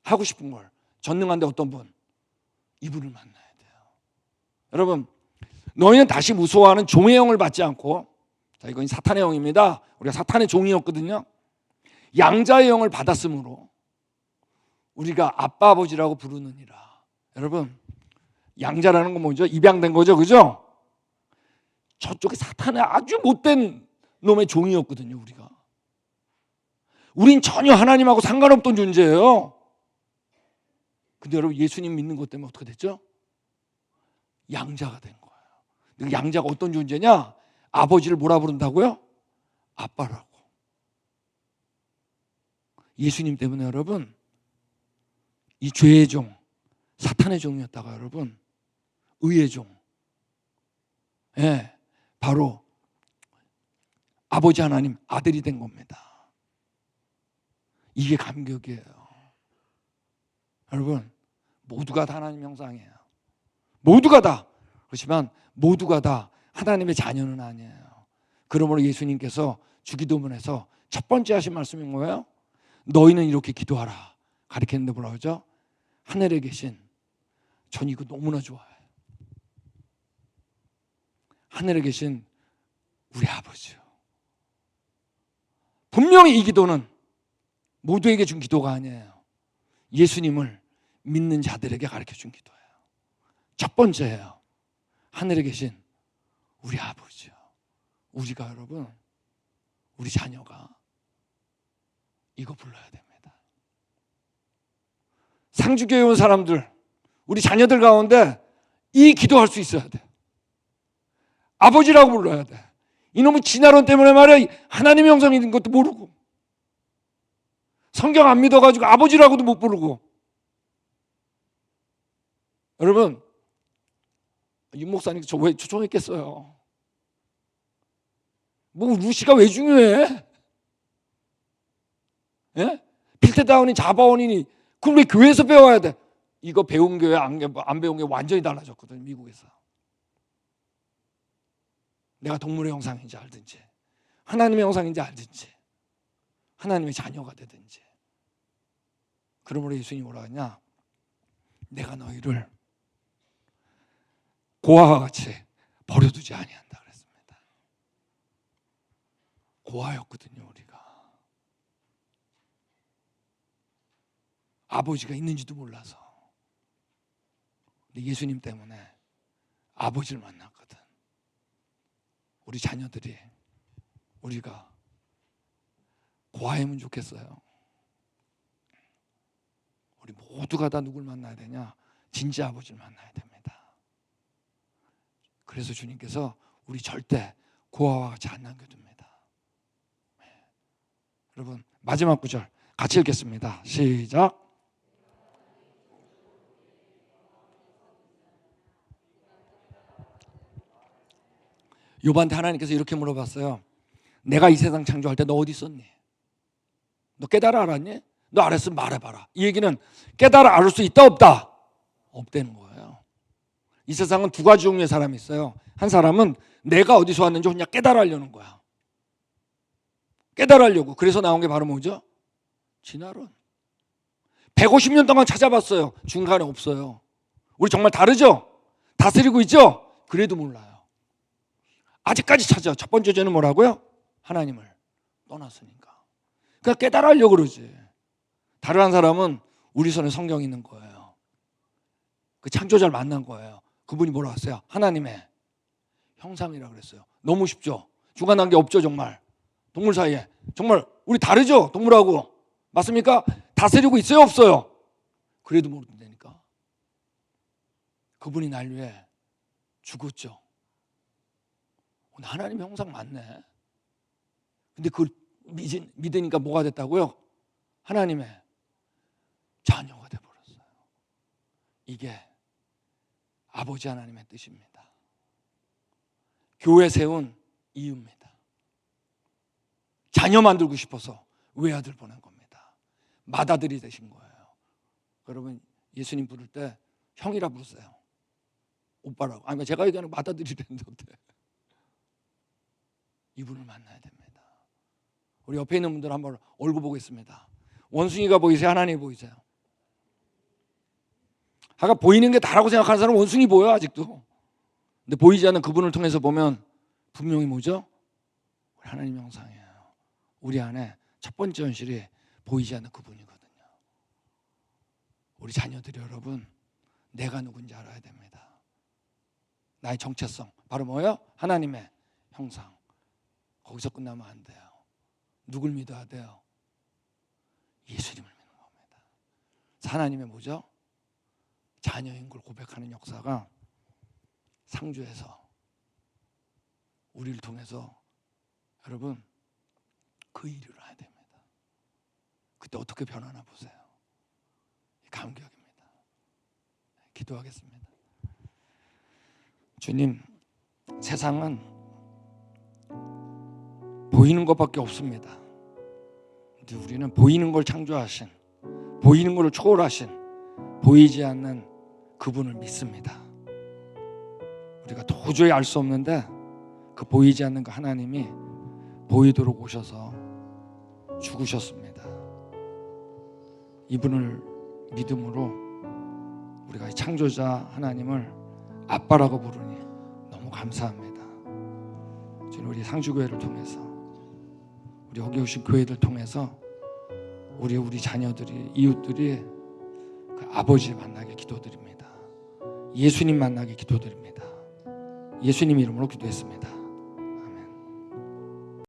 하고 싶은 걸. 전능한데 어떤 분? 이분을 만나야 돼요. 여러분, 너희는 다시 무서워하는 종의 영을 받지 않고, 자, 이건 사탄의 영입니다. 우리가 사탄의 종이었거든요. 양자의 영을 받았으므로 우리가 아빠 아버지라고 부르느니라. 여러분, 양자라는 건 뭐죠? 입양된 거죠, 그죠? 저쪽에 사탄의 아주 못된 놈의 종이었거든요, 우리가. 우린 전혀 하나님하고 상관없던 존재예요. 근데 여러분, 예수님 믿는 것 때문에 어떻게 됐죠? 양자가 된 거예요. 양자가 어떤 존재냐? 아버지를 뭐라 부른다고요? 아빠라고. 예수님 때문에 여러분, 이 죄의 종, 사탄의 종이었다가 여러분 의의 종, 예, 바로 아버지 하나님 아들이 된 겁니다. 이게 감격이에요. 여러분, 모두가 다 하나님 형상이에요. 모두가 다. 그렇지만 모두가 다 하나님의 자녀는 아니에요. 그러므로 예수님께서 주기도문에서 첫 번째 하신 말씀이 뭐예요? 너희는 이렇게 기도하라. 가르쳤는데 뭐라고 하죠? 하늘에 계신, 전 이거 너무나 좋아해요. 하늘에 계신 우리 아버지요. 분명히 이 기도는 모두에게 준 기도가 아니에요. 예수님을 믿는 자들에게 가르쳐 준 기도예요. 첫 번째예요. 하늘에 계신 우리 아버지요. 우리가 여러분, 우리 자녀가 이거 불러야 됩니다. 상주교회 온 사람들, 우리 자녀들 가운데 이 기도할 수 있어야 돼. 아버지라고 불러야 돼. 이놈의 진화론 때문에 말이야, 하나님의 형상이 있는 것도 모르고, 성경 안 믿어가지고 아버지라고도 못 부르고. 여러분, 윤 목사님 저 왜 초청했겠어요? 뭐 루시가 왜 중요해? 예? 필테다운이 자바원이니 그럼 왜 교회에서 배워야 돼? 이거 배운 교회 안 배운 게 완전히 달라졌거든, 미국에서. 내가 동물의 형상인지 알든지 하나님의 형상인지 알든지 하나님의 자녀가 되든지. 그러므로 예수님이 뭐라 하냐? 내가 너희를 고아와 같이 버려두지 아니한다 그랬습니다. 고아였거든요, 우리가. 아버지가 있는지도 몰라서. 근데 예수님 때문에 아버지를 만났거든. 우리 자녀들이, 우리가 고아이면 좋겠어요. 우리 모두가 다 누굴 만나야 되냐? 진짜 아버지를 만나야 됩니다. 그래서 주님께서 우리 절대 고아와 같이 안 남겨둡니다. 여러분, 마지막 구절 같이 읽겠습니다. 시작. 욥한테 하나님께서 이렇게 물어봤어요. 내가 이 세상 창조할 때 너 어디 있었니? 너 깨달아 알았니? 너 알았으면 말해봐라. 이 얘기는 깨달아 알을 수 있다 없다? 없다는 거예요. 이 세상은 두 가지 종류의 사람이 있어요. 한 사람은 내가 어디서 왔는지 그냥 깨달아 하려는 거야. 깨달아 하려고. 그래서 나온 게 바로 뭐죠? 진화론. 150년 동안 찾아봤어요. 중간에 없어요. 우리 정말 다르죠? 다스리고 있죠? 그래도 몰라요. 아직까지 찾아. 첫 번째 죄는 뭐라고요? 하나님을 떠났으니까. 그러니까 깨달아 하려고 그러지. 다른 한 사람은 우리 손에 성경이 있는 거예요. 그 창조자를 만난 거예요. 그분이 뭐라고 했어요? 하나님의 형상이라고 그랬어요. 너무 쉽죠? 중간 단계 없죠, 정말. 동물 사이에. 정말 우리 다르죠, 동물하고. 맞습니까? 다스리고 있어요, 없어요? 그래도 모른다니까. 그분이 날 위해 죽었죠. 하나님의 형상 맞네. 근데 그걸 믿으니까 뭐가 됐다고요? 하나님의 자녀가 돼버렸어요. 이게 아버지 하나님의 뜻입니다. 교회 세운 이유입니다. 자녀 만들고 싶어서 외아들 보낸 겁니다. 맏아들이 되신 거예요. 여러분, 예수님 부를 때 형이라 부르세요. 오빠라고. 아니, 제가 얘기하는 맏아들이 되는데 어때? 이분을 만나야 됩니다. 우리 옆에 있는 분들 한번 얼굴 보겠습니다. 원숭이가 보이세요? 하나님이 보이세요? 아까 보이는 게 다라고 생각하는 사람은 원숭이 보여 아직도. 근데 보이지 않는 그분을 통해서 보면 분명히 뭐죠? 우리 하나님 형상이에요. 우리 안에 첫 번째 현실이 보이지 않는 그분이거든요. 우리 자녀들이 여러분, 내가 누군지 알아야 됩니다. 나의 정체성 바로 뭐예요? 하나님의 형상. 거기서 끝나면 안 돼요. 누굴 믿어야 돼요? 예수님을 믿는 겁니다. 하나님의 뭐죠? 자녀인 걸 고백하는 역사가 상주에서 우리를 통해서 여러분 그 일을 해야 됩니다. 그때 어떻게 변하나 보세요. 감격입니다. 기도하겠습니다. 주님, 세상은 보이는 것밖에 없습니다. 근데 우리는 보이는 걸 창조하신, 보이는 걸 초월하신, 보이지 않는 그분을 믿습니다. 우리가 도저히 알 수 없는데 그 보이지 않는 그 하나님이 보이도록 오셔서 죽으셨습니다. 이분을 믿음으로 우리가 창조자 하나님을 아빠라고 부르니 너무 감사합니다. 주님, 우리 상주교회를 통해서, 우리 여기 오신 교회들 통해서 우리 자녀들이, 이웃들이 그 아버지 만나게 기도드립니다. 예수님 만나게 기도드립니다. 예수님 이름으로 기도했습니다.